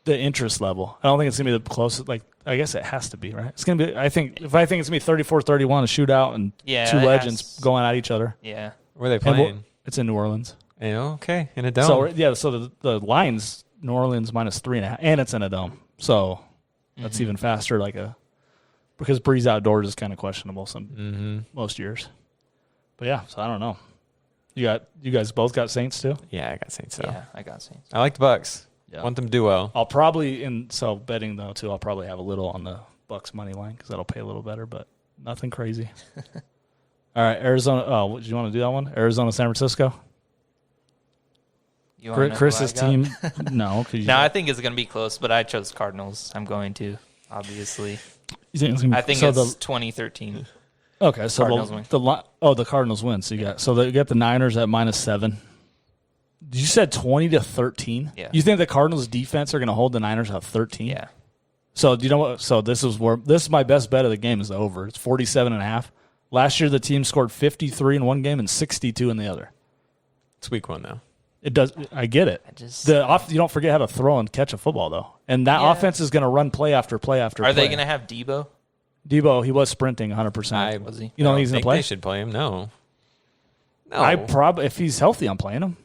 the interest level. I don't think it's going to be the closest. Like, I guess it has to be, right? It's going to be, I think it's going to be 34-31, a shootout, and Yeah, two it legends has- going at each other. Yeah. Where are they And playing? it's in New Orleans. Okay, in a dome. So, yeah, so the line's New Orleans -3.5, and it's in a dome. So that's even faster, because Breeze outdoors is kind of questionable most years. But yeah, so I don't know. You guys both got Saints too? Yeah, I got Saints. So. Yeah, I got Saints. I like the Bucks. Yeah. Want them to do well. I'll probably, betting though too, I'll probably have a little on the Bucks money line because that'll pay a little better, but nothing crazy. All right, Arizona. Oh, do you want to do that one? Arizona, San Francisco. You wanna know who Chris's I got? team. No, No, I think it's going to be close, but I chose Cardinals. I'm going to, obviously. you think it's gonna be, I think so it's 2013. okay. So Cardinals win. the Cardinals win. So you got the Niners at -7. You said 20-13. Yeah. You think the Cardinals defense are going to hold the Niners at 13? Yeah. So do you know what? So this is my best bet of the game is the over. It's 47.5. Last year the team scored 53 in one game and 62 in the other. It's week 1, though. It does. I get it. You don't forget how to throw and catch a football though, and that Yeah. offense is going to run play after play after. Are play. they going to have Debo? Debo? He was sprinting 100%. Was he? You don't I think he's going think to play? they should play him. No. I probably if he's healthy, I'm playing him.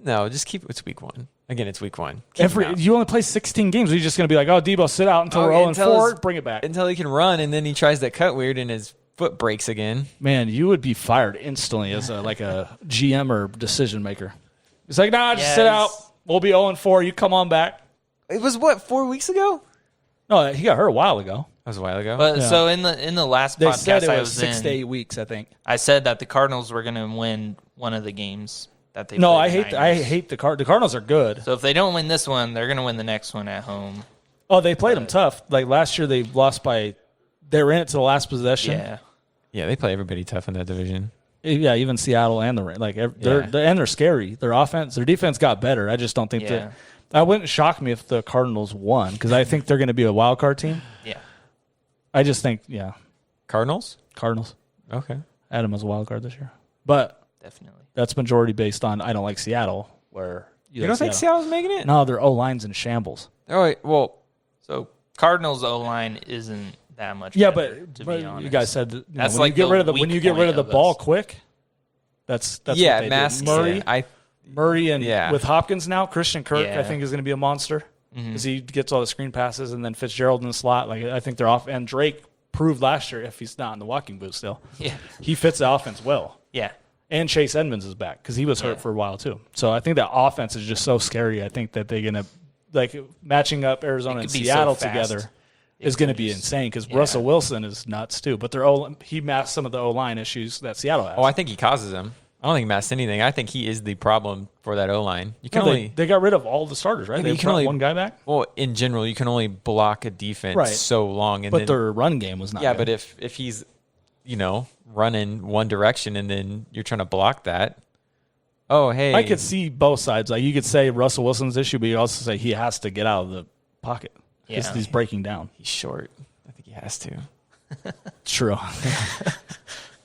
No. Just keep it's week 1. Again, it's week 1. Keep him out. You only play 16 games. You're just going to be like, oh, Debo, sit out until we're 0-4. Bring it back. until he can run, and then he tries that cut weird, and his foot breaks again. Man, you would be fired instantly as a GM or decision maker. It's like, nah, just sit out. We'll be 0-4. You come on back. It was 4 weeks ago? No, he got hurt a while ago. That was a while ago. But Yeah. so in the last They said podcast it I was was 6 in, to 8 weeks, I think. I said that the Cardinals were going to win one of the games that they. No, played I the hate Niners. the Cardinals. The Cardinals are good. So if they don't win this one, they're going to win the next one at home. Oh, they played them tough. Like last year, they lost by. They were in it to the last possession. Yeah. yeah, they play everybody tough in that division. Yeah, even Seattle and they're scary. Their defense got better. I just don't think Yeah. that wouldn't shock me if the Cardinals won because I think they're going to be a wild card team. Yeah. I just think, Cardinals? Cardinals. Okay. Adam was a wild card this year, but Definitely. that's majority based on I don't like Seattle. Where You don't think Seattle's making it? No, their O line's in shambles. Oh, wait, well, So Cardinals O line isn't that much. Yeah, better, but to be honest, you guys said that, That's when like you get the rid of weak when you get rid point of the of ball us. quick. That's yeah, what they Mass do. Murray. Yeah, Murray and Yeah. with Hopkins now, Christian Kirk Yeah. I think is going to be a monster because he gets all the screen passes and then Fitzgerald in the slot. Like I think they're off. And Drake proved last year if he's not in the walking boot still, Yeah. he fits the offense well. Yeah. And Chase Edmonds is back because he was hurt for a while too. So I think that offense is just so scary. I think that they're going to matching up Arizona It and could be so Seattle fast. together is going to be insane because Russell Wilson is nuts too. But he masked some of the O-line issues that Seattle has. Oh, I think he causes them. I don't think he masked anything. I think he is the problem for that O-line. You can No, only... they got rid of all the starters, right? Yeah, They you can brought only- one guy back. Well, in general, you can only block a defense Right. so long. And But then, their run game was not yeah, good. but if he's, running one direction and then you're trying to block that, oh, hey. I could see both sides. Like you could say Russell Wilson's issue, but you also say he has to get out of the pocket because Yeah. he's breaking down. He's short. I think he has to. True.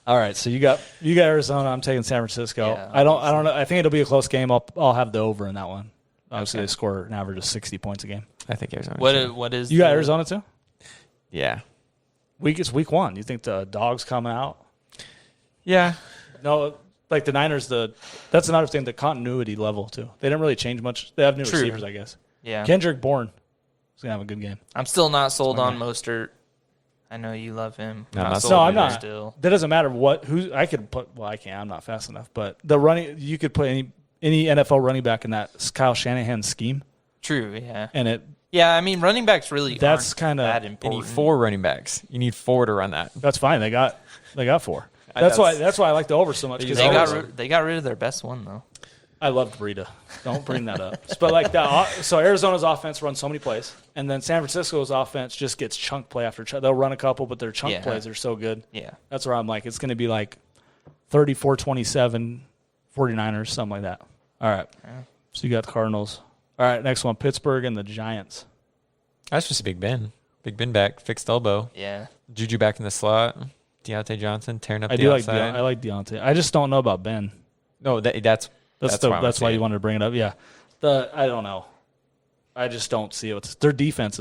All right, so you got Arizona. I'm taking San Francisco. Yeah, I don't know. I think it'll be a close game. I'll have the over in that one. Obviously, they score an average of 60 points a game. I think Arizona. What is You got Arizona too? Yeah. It's week 1. You think the dogs coming out? Yeah. No, like the Niners. That's another thing. The continuity level too. They didn't really change much. They have new True. receivers, I guess. Yeah. Kendrick Bourne is gonna have a good game. I'm still not sold on Mostert. I know you love him. No, I'm not sold sold No, on I'm him not. Still. That doesn't matter who I could put. Well, I can't. I'm not fast enough. But the running, you could put any NFL running back in that Kyle Shanahan scheme, True. Yeah. and it. Yeah. I mean, running backs really. That's aren't kinda- that You important. need 4 running backs. You need 4 to run that. That's fine. They got 4. That's why I like the over so much because They got rid of their best one though. I loved Breida. Don't bring that up. But like that, so Arizona's offense runs so many plays, and then San Francisco's offense just gets chunk play after chunk. They'll run a couple, but their chunk plays are so good. Yeah. That's where I'm like, it's going to be like 34-27, 49ers, something like that. All right. Yeah. So you got the Cardinals. All right, next one, Pittsburgh and the Giants. That's just a Big Ben. Big Ben back, fixed elbow. Yeah. Juju back in the slot. Deontay Johnson tearing up I the do outside. I like Deontay. I just don't know about Ben. No, that's why you wanted to bring it up. Yeah. I don't know. I just don't see it. Their defense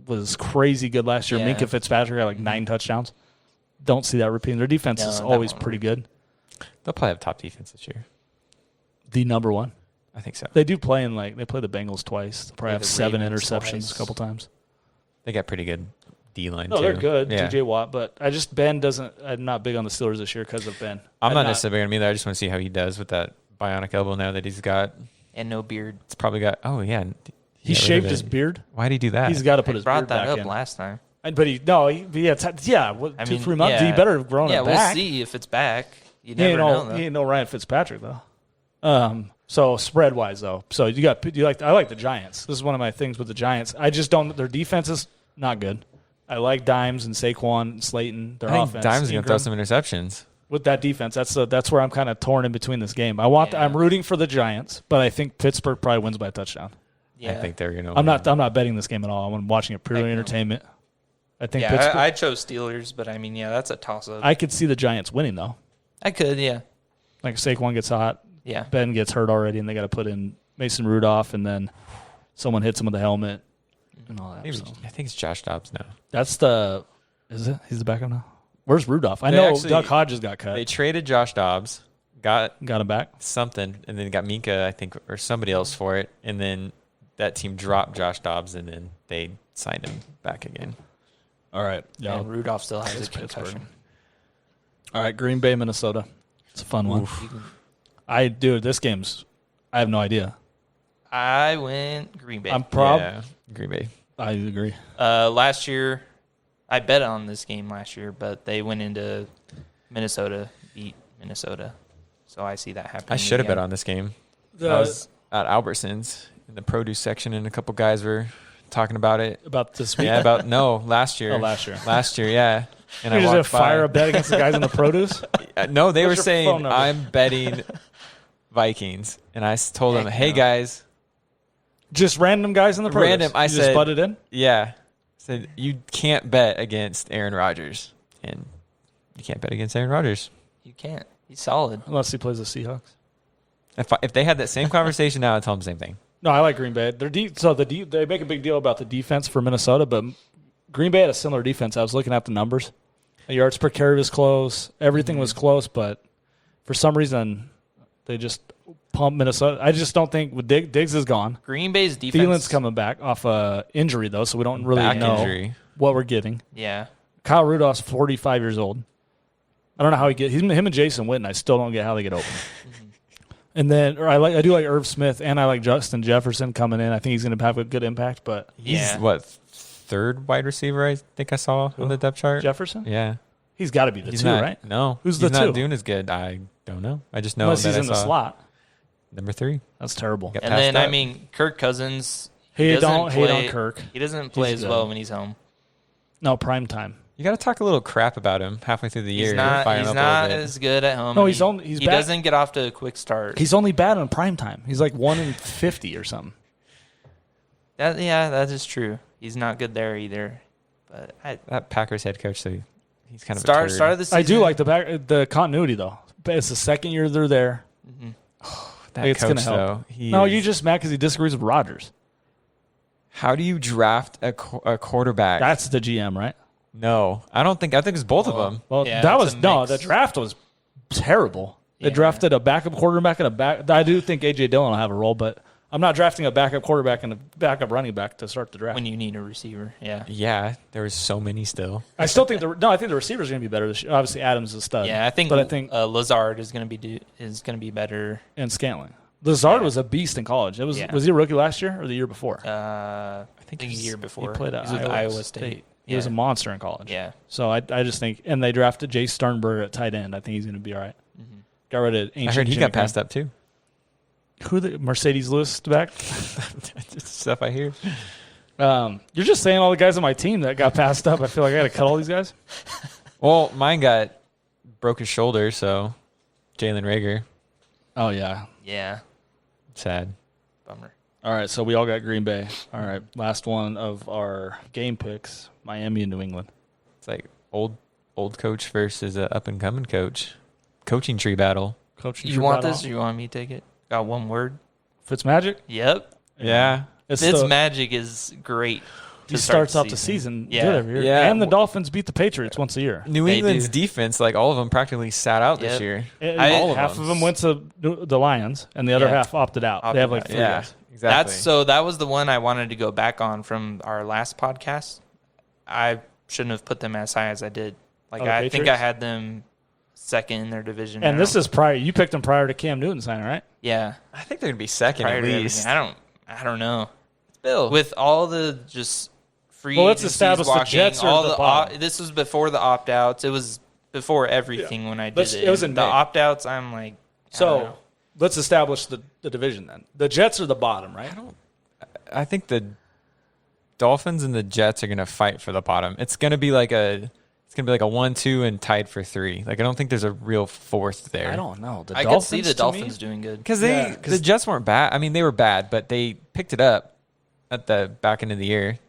was crazy good last year. Yeah. Minkah Fitzpatrick had like 9 touchdowns. Don't see that repeating. Their defense is always pretty good. They'll probably have top defense this year. The number one. I think so. They do play they play the Bengals twice. They'll probably have the 7 Ravens interceptions twice. a couple times. They got pretty good D-line, No, too. they're good. Yeah. TJ Watt, but I'm not big on the Steelers this year because of Ben. I'm not necessarily going to be there. I just want to see how he does with that bionic elbow now that he's got. And no beard. It's probably got, He shaved his beard. Why'd he do that? He's got to put I his brought beard that back up in. last time. But he 3 months. Yeah. He better have grown it back. We'll see if it's back. You He never ain't know, though. he ain't no Ryan Fitzpatrick though. So spread wise though, so I like the Giants. This is one of my things with the Giants. I just don't. Their defense is not good. I like Dimes and Saquon and Slayton. Their I think offense. Dimes is going to throw Ingram. some interceptions. With that defense. That's where I'm kind of torn in between this game. I'm rooting for the Giants, but I think Pittsburgh probably wins by a touchdown. Yeah. I think they're going to I'm not betting this game at all. I'm watching it purely entertainment. I think Pittsburgh. I chose Steelers, but I mean, that's a toss-up. I could see the Giants winning though. I could, yeah. Like Saquon gets hot, Yeah. Ben gets hurt already, and they got to put in Mason Rudolph, and then someone hits him with a helmet and all that. So. I think it's Josh Dobbs now. That's is it? He's the backup now? Where's Rudolph? I They know actually- Duck Hodges got cut. They traded Josh Dobbs, got Got him back. something, and then got Minka, I think, or somebody else for it, and then that team dropped Josh Dobbs, and then they signed him back again. All right. Yeah. And Rudolph still has a It's Pittsburgh. concussion. All right, Green Bay, Minnesota. It's a fun one. This game's I have no idea. I went Green Bay. Yeah, Green Bay. I agree. Last year, I bet on this game last year, but they went into Minnesota, beat Minnesota. So I see that happening. I should have bet again. on this game. I was at Albertsons in the produce section, and a couple guys were talking about it. About this week. Yeah, last year. Oh, last year. Last year, yeah. And You're I just gonna walked fire by. a bet against the guys in the produce? No, they were What's your phone saying number? I'm betting Vikings, and I told them, Heck "Hey no. guys, Just random guys in the produce. Random, I You just said- butted in? yeah," said you can't bet against Aaron Rodgers, and you can't bet against Aaron Rodgers. You can't. He's solid. Unless he plays the Seahawks. If they had that same conversation now, I'd tell them the same thing. No, I like Green Bay. They make a big deal about the defense for Minnesota, but Green Bay had a similar defense. I was looking at the numbers. The yards per carry was close. Everything was close, but for some reason they just pumped Minnesota. I just don't think with Diggs is gone. Green Bay's defense. Thielen's coming back off injury though, so we don't really Back know injury. what we're getting. Yeah. Kyle Rudolph's 45 years old. I don't know how him and Jason Witten. I still don't get how they get open. And then I do like Irv Smith, and I like Justin Jefferson coming in. I think he's going to have a good impact. But He's Yeah. what, third wide receiver? I think I saw on the depth chart. Jefferson, Yeah, he's got to be the he's two, not, right? No, Who's he's the not two? doing as good. I don't know. I just know Unless that he's I in the saw slot. number 3. That's terrible. Got And passed then, up. Kirk Cousins. Hey, doesn't don't hate play- on Kirk. He doesn't play He's as good. well when he's home. No, prime time. You got to talk a little crap about him halfway through the year. He's not. Fire him He's up not a little bit. as good at home. No, and he's he bad. doesn't get off to a quick start. He's only bad on prime time. He's like 1 in 50 or something. That is true. He's not good there either. But That Packers head coach, so he's kind of a start turd. of the season. I do like the continuity though. But it's the second year they're there. that it's coach, gonna help. though. No, you just mad because he disagrees with Rodgers. How do you draft a quarterback? That's the GM, right? No, I don't think. I think it's both of them. Well, Yeah, that it's was a no. mix. The draft was terrible. They Yeah. drafted a backup quarterback and a back. I do think AJ Dillon will have a role, but I'm not drafting a backup quarterback and a backup running back to start the draft. when you need a receiver. Yeah. Yeah, there was so many still. I still think I think the receivers are going to be better this year. Obviously, Adams is a stud. Yeah, I think. but I think Lazard is going to be better. and Scantling. Lazard was a beast in college. It was Yeah. Was he a rookie last year or the year before? I think he a was- year before. He played at He was with Iowa State. He was a monster in college. Yeah. So I just think, and they drafted Jay Sternberger at tight end. I think he's going to be all right. Got rid of ancient. I heard he Jimmy got passed up too. who the Mercedes Lewis back? Stuff I hear. You're just saying all the guys on my team that got passed up. I feel like I got to cut all these guys. Well, mine broke his shoulder, so Jalen Rager. Oh, yeah. Yeah. Sad. Bummer. All right, so we all got Green Bay. All right, last one of our game picks, Miami and New England. It's like old coach versus an up-and-coming coach. Coaching tree battle. You want this or you want me to take it? Got one word? Fitzmagic? Yep. Yeah. Fitzmagic is great. He starts off the season Yeah. good every year. Yeah. And the Dolphins beat the Patriots once a year. New They England's do. defense, like all of them practically sat out this Yep. year. All of half them. of them went to the Lions, and the other Yeah. half opted out. Opted They have like out, 3 Yeah, guys. exactly. That was the one I wanted to go back on from our last podcast. I shouldn't have put them as high as I did. Like Oh, the I think I Patriots? had them second in their division. And now. this is prior. You picked them prior to Cam Newton signing, right? yeah. I think they're going to be second Prior at to least. everything. I don't know. Bill. With all the just free Well, let's agencies establish the walking, Jets are all the bottom. this was before the opt outs. It was before everything when I did it. It was in the May. opt outs. I'm like, I don't So know. let's establish the division then. The Jets are the bottom, right? I think the Dolphins and the Jets are going to fight for the bottom. It's going to be like a 1-2 and tied for 3. Like I don't think there's a real fourth there. I don't know. The I Dolphins, could see the to me- Dolphins doing good. Because Yeah, the Jets weren't bad. I mean, they were bad, but they picked it up at the back end of the year.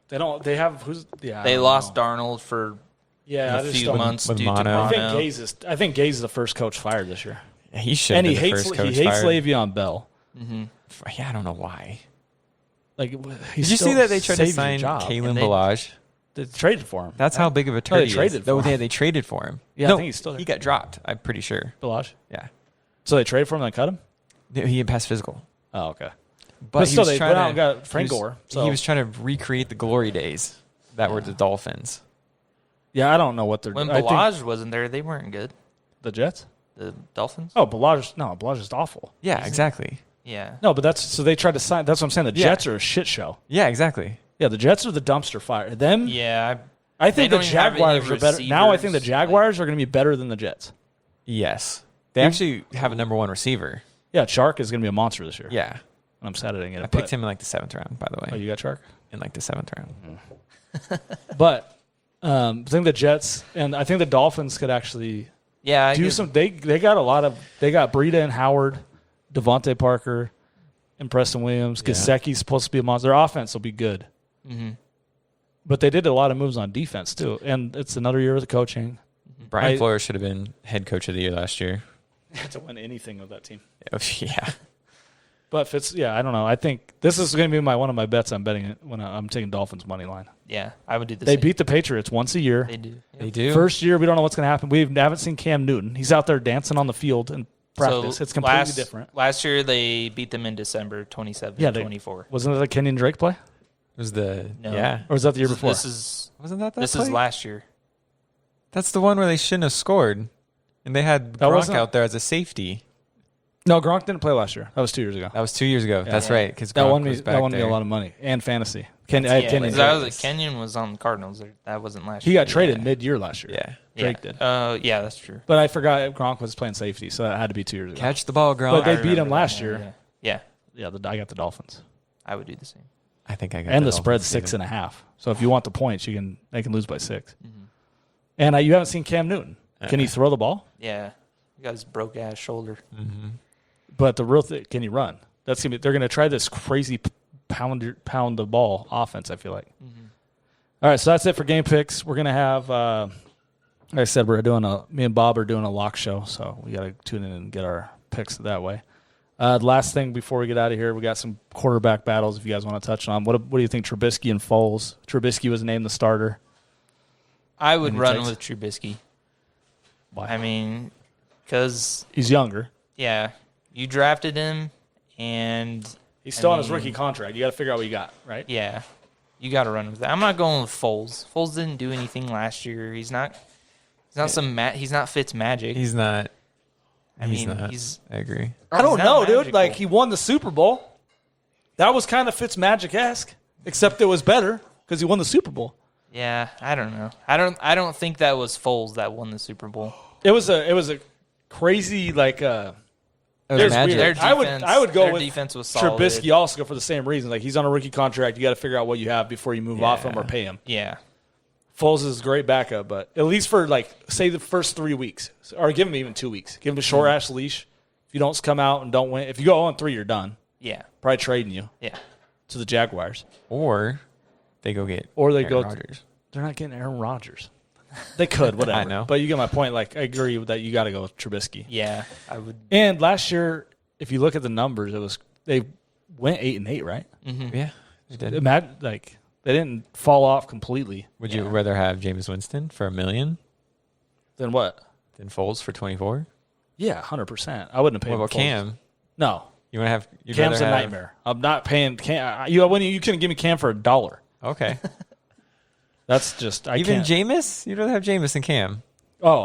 They don't. They have who's? Yeah, I They don't lost know. Darnold for Yeah, I a just few don't- months with due to mono. I think mono. Gaze is the first coach fired this year, He should. and be he the hates first coach he hates fired. Le'Veon Bell. Yeah, I don't know why. Like, Did you see that they tried to sign Kalen And they- Balaj? They traded for him. That's how big of a No, turd they he traded is. for him. Yeah, they traded for him. Yeah, I no, think he's still there. he got dropped. I'm pretty sure. Balaj. Yeah, So they traded for him and cut him. he had passed physical. Oh, okay. But, But he still, was they trying went out to- and got Frank he was- Gore, so- He was trying to recreate the glory days that were the Dolphins. Yeah, I don't know what they're. When I think Balaj wasn't there, they weren't good. the Jets. The Dolphins. Oh, Balaj is awful. Yeah, exactly. Yeah. No, but that's so they tried to sign. That's what I'm saying. The Yeah. Jets are a shit show. Yeah, exactly. Yeah, the Jets are the dumpster fire. Them. Yeah. I think They the don't even have any Jaguars are better. Now I think the receivers, Jaguars are going to be better than the Jets. Yes, they actually have a number 1 receiver. Yeah, Chark is going to be a monster this year. Yeah, I'm sad I didn't get it. I picked him in like the 7th round. By the way, Oh, you got Chark? in like the 7th round. But I think the Jets and I think the Dolphins could actually Yeah. do some. They got a lot of. They got Breida and Howard, Devontae Parker, and Preston Williams. Yeah. Gesicki's supposed to be a monster. Their offense will be good. Mm-hmm. But they did a lot of moves on defense too, and it's another year of the coaching. Brian Flores should have been head coach of the year last year. To win anything with that team. Yeah, But I don't know. I think this is going to be one of my bets. I'm betting it when I'm taking Dolphins money line. Yeah. I would do the They same. beat the Patriots once a year. They do. they do. First year, we don't know what's going to happen. We haven't seen Cam Newton. He's out there dancing on the field in practice. So It's completely different. Last year they beat them in December 27-24. Wasn't it a Kenyon Drake play? It was the No. yeah. Or was that the year before? This is Wasn't that this play? is last year. That's the one where they shouldn't have scored, and they had That Gronk wasn't- out there as a safety. No, Gronk didn't play last year. That was 2 years ago. That was 2 years ago. That's Yeah. right. Because That won me. was back That won me there. a lot of money and fantasy. I had Yeah, Kenyon because Drake. Kenyon was on the Cardinals. That wasn't last He year. got traded Yeah. mid-year last year. Yeah, Drake did. Yeah, that's true. But I forgot Gronk was playing safety, so that had to be 2 years ago. catch the ball, Gronk. But they I beat him remember last that, year. Yeah. Yeah, I got the Dolphins. I would do the same. I think I got And the Dolphins spread's even. 6.5. So if you want the points, they can lose by 6. Mm-hmm. And you haven't seen Cam Newton. Can he throw the ball? Yeah. He got his broke ass shoulder. But the real thing, can he run? They're going to try this crazy pound the ball offense, I feel like. All right, so that's it for game picks. We're going to have, like I said, me and Bob are doing a lock show, so we got to tune in and get our picks that way. The last thing before we get out of here, we got some quarterback battles if you guys want to touch on. What do you think, Trubisky and Foles? Trubisky was named the starter. I would Any run takes? with Trubisky. Why? I mean, because, He's younger. yeah, you drafted him, and He's still on his mean- rookie contract. You got to figure out what you got, right? yeah, you got to run with that. I'm not going with Foles. Foles didn't do anything last year. He's not he's not Fitz magic. He's not. I he's mean, not. he's I agree. I don't He's know, not dude. magical. Like, he won the Super Bowl. That was kind of Fitzmagic-esque, except it was better because he won the Super Bowl. yeah, I don't know. I don't think that was Foles that won the Super Bowl. It was a crazy, like, It was There's magic. Their weird. defense, I would go their with defense was solid. Trubisky also for the same reason. Like he's on a rookie contract. You got to figure out what you have before you move off him or pay him. Yeah. Foles is a great backup, but at least for say the first 3 weeks, or give him even 2 weeks. Give him a short ass leash. If you don't come out and don't win, if you go 0-3, you're done. Yeah. Probably trading you Yeah. to the Jaguars, Or they go get Aaron Aaron go. Rodgers. They're not getting Aaron Rodgers. They could, whatever. I know. But you get my point. Like I agree with that. You got to go with Trubisky. Yeah. I would. And last year, if you look at the numbers, they went 8-8, right? Yeah, they did. Imagine, they didn't fall off completely. Would you rather have Jameis Winston for $1 million Then what? than Foles for 24? Yeah, 100%. I wouldn't have paid. What about him Foles. Cam? No, You want to have? You'd Cam's rather a have- nightmare. I'm not paying Cam. You couldn't give me Cam for $1. Okay. That's just I Even can't. Jameis? You'd rather have Jameis than Cam? Oh,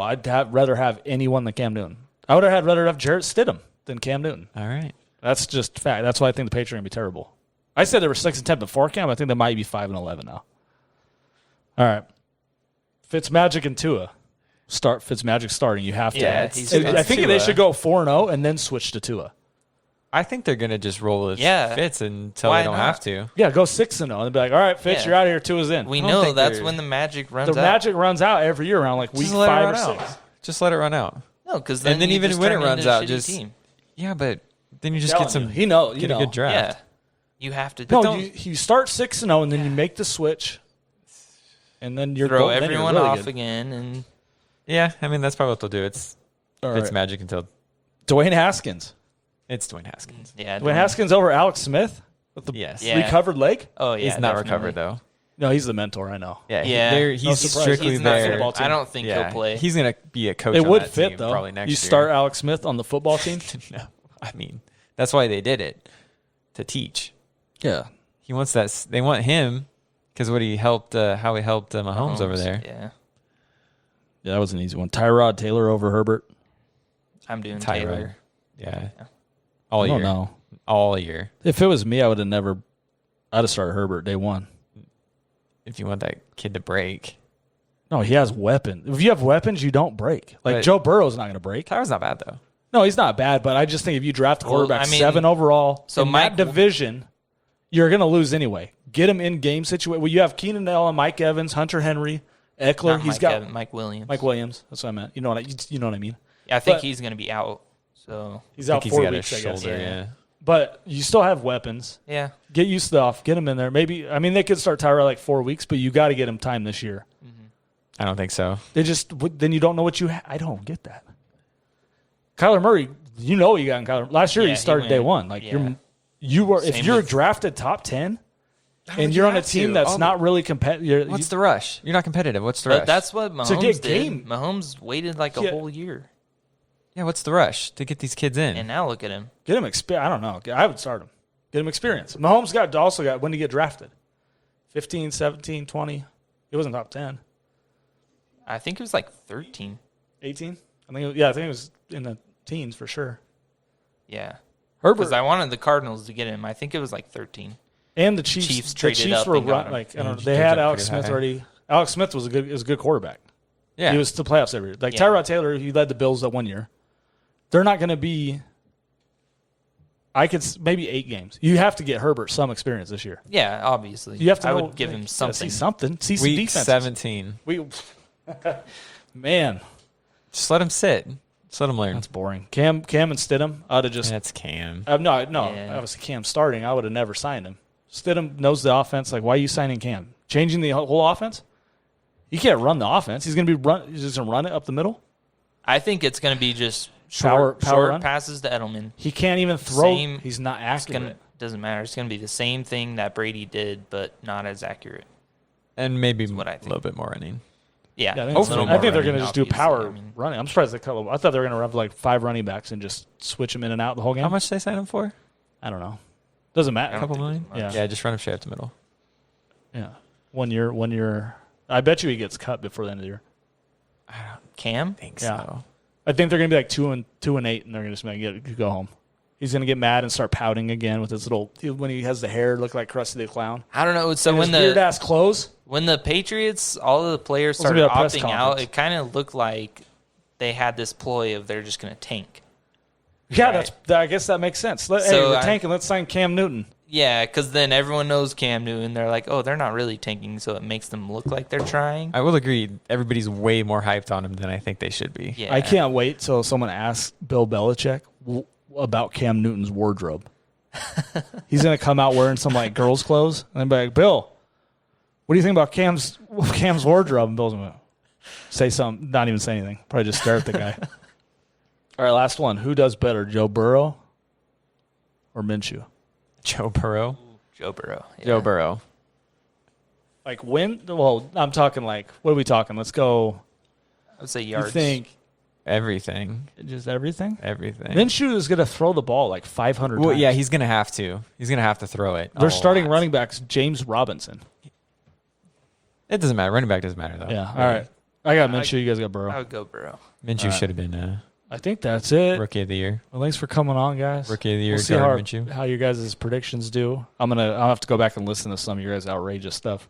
rather have anyone than Cam Newton. I would have rather have Jarrett Stidham than Cam Newton. All right. That's just fact. That's why I think the Patriots are gonna be terrible. I said they were 6-10 before Cam. I think they might be 5-11 now. All right, Fitzmagic and Tua. Fitzmagic starting. You have to. Yeah, I think they should go 4-0 and then switch to Tua. I think they're gonna just roll with Yeah. Fitz until Why they don't not? have to. Yeah, go 6-0 and be like, all right, Fitz, Yeah. you're out of here. Tua's in. We don't know think that's they're- when the magic runs The out. magic runs out every year around like week Just let it 5 or run 6. out. Just let it run out. No, because And then you even just when it turn runs into a out, shitty just team. Yeah, but then you just Telling get some. you. He know. You get know. a good draft. Yeah, you have to No, don't- you start 6-0 and then you make the switch, and then you're throw then you're everyone really off good. again, and Yeah, I mean that's probably what they'll do. It's All Fitz right. magic until Dwayne Haskins. it's Dwayne Haskins. yeah, Dwayne Haskins over Alex Smith with the Yes. Yeah. recovered leg. Oh yeah, He's not definitely. recovered though. No, he's the mentor. I know. Yeah, Yeah. he's No surprise. strictly He's not there. football team. I don't think Yeah, he'll play. he's gonna be a coach. It on would that fit team though. Probably next You year. start Alex Smith on the football team. No, I mean that's why they did it to teach. Yeah. He wants that. They want him because what he helped, how he helped Mahomes over there. Yeah, Yeah, that was an easy one. Tyrod Taylor over Herbert. I'm doing Tyrod. Taylor. Yeah, all I year. don't know. All year. If it was me, I would have never. I'd have started Herbert day one. If you want that kid to break, No, he has weapons. If you have weapons, you don't break. Like But- Joe Burrow's not going to break. Tyrod's not bad though. No, he's not bad, but I just think if you draft a Well, quarterback I mean, 7 overall so in Mike- that division, you're going to lose anyway. Get him in game situation. Well, you have Keenan Allen, Mike Evans, Hunter Henry, Eckler. Not He's Mike got Evans, Mike Williams. Mike Williams. That's what I meant. You know what I mean? Yeah, I think but- he's going to be out. So He's I out think 4 he's got weeks, a I guess. shoulder. yeah. Yeah. But you still have weapons. yeah, Get used to the off. Get him in there. Maybe. I mean, they could start Tyrod like 4 weeks, but you got to get him time this year. I don't think so. They just then you don't know what you. I don't get that. Kyler Murray, you know what you got in Kyler. Last year Yeah, you he started day went- one. Like yeah. you were if Same you're with- drafted top 10 would and you you're on a have team to? that's Oh, not really competitive. What's the rush? You're not competitive. What's the rush? but that's what To Mahomes get did. game- Mahomes waited like a Yeah. whole year, yeah. What's the rush to get these kids in? and now look at him. Get him experience. I don't know. I would start him. Get him experience. Mahomes also got when did he get drafted? 15, 17, 20. He wasn't top 10. I think it was like 13. 18? I think it was in the teens for sure. Yeah, Herbert because I wanted the Cardinals to get him. I think it was like 13. and the Chiefs. Chiefs The traded Chiefs up were and got him. like I don't know. Yeah, They they had jumped Alex pretty Smith high. already. Alex Smith was a good quarterback. yeah. He was to playoffs every year. Like Yeah. Tyrod Taylor, he led the Bills that 1 year. They're not going to be. Maybe 8 games. You have to get Herbert some experience this year. Yeah, obviously. You have to. I know- would give him gotta something. See something. See some Week defense. 17. Man, Just let him sit. Just let him learn. that's boring. Cam and Stidham. I'd have just. That's Cam. No. Yeah. Obviously, Cam starting. I would have never signed him. Stidham knows the offense. Like, why are you signing Cam? Changing the whole offense? You can't run the offense. He's going to be He's just going to run it up the middle. I think it's going to be just Power short run? passes to Edelman. He can't even throw. Same- He's not It's accurate. gonna doesn't matter. It's going to be the same thing that Brady did, but not as accurate. And maybe what I a think. little bit more running. Yeah, Yeah, I a think, little I more think they're running, going to just do obviously. power I mean, running. I'm surprised I thought they were going to have like 5 running backs and just switch them in and out the whole game. How much did they sign him for? I don't know. Doesn't matter. A couple think million? it's much. Yeah. Yeah, just run him straight up the middle. Yeah. 1 year. 1 year. I bet you he gets cut before the end of the year. Cam? I think Yeah. so. I think they're going to be like 2-8, and they're going to just go home. He's going to get mad and start pouting again with his little when he has the hair look like Krusty the Clown. I don't know. So And when his weird the ass clothes. when the Patriots, all of the players It's gonna started be a press opting out, conference. it kind of looked like they had this ploy of they're just going to tank. Yeah, Right. I guess that makes sense. Hey, So we're tanking. Let's sign Cam Newton. Yeah, because then everyone knows Cam Newton. They're like, oh, they're not really tanking, so it makes them look like they're trying. I will agree. Everybody's way more hyped on him than I think they should be. Yeah. I can't wait till someone asks Bill Belichick about Cam Newton's wardrobe. He's going to come out wearing some like girls' clothes, and then be like, Bill, what do you think about Cam's wardrobe? And Bill's going to say something, not even say anything. Probably just stare at the guy. All right, last one. Who does better, Joe Burrow or Minshew? Joe Burrow. Joe Burrow. Yeah. Joe Burrow. Like when? Well, I'm talking like, what are we talking? Let's go. I would say You yards. think Everything. just everything? Everything. Minshew is going to throw the ball like 500 Well, times. yeah, he's gonna have to. He's gonna have to throw it. Their a starting lot. running back's James Robinson. It doesn't matter. Running back doesn't matter though. Yeah. All right. I got Minshew. You guys got I Burrow. would go Burrow. Minshew All right. should have been I think that's it. rookie of the year. Well, thanks for coming on, guys. Rookie of the year. We'll see Gardner Minshew. how your guys' predictions do. I'll have to go back and listen to some of your guys' outrageous stuff.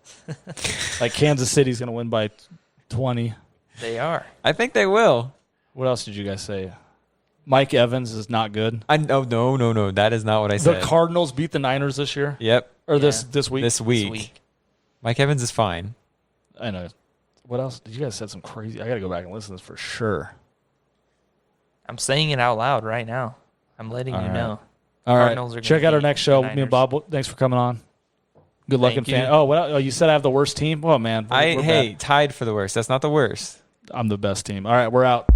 Like Kansas City's going to win by 20. They are. I think they will. What else did you guys say? Mike Evans is not good. No. That is not what I The said. Cardinals beat the Niners this year Yep. or this Yeah. week. This week. week. Mike Evans is fine. I know. What else? Did you guys said some crazy? I got to go back and listen to this for sure. I'm saying it out loud right now. I'm letting All you right. know. All right. Cardinals are gonna Check out our beat next show. the Me and Niners. Bob, thanks for coming on. Good luck in Thank you. fan. Oh, what else? Oh, you said I have the worst team? Oh, man. We're bad. Tied for the worst. That's not the worst. I'm the best team. All right, we're out.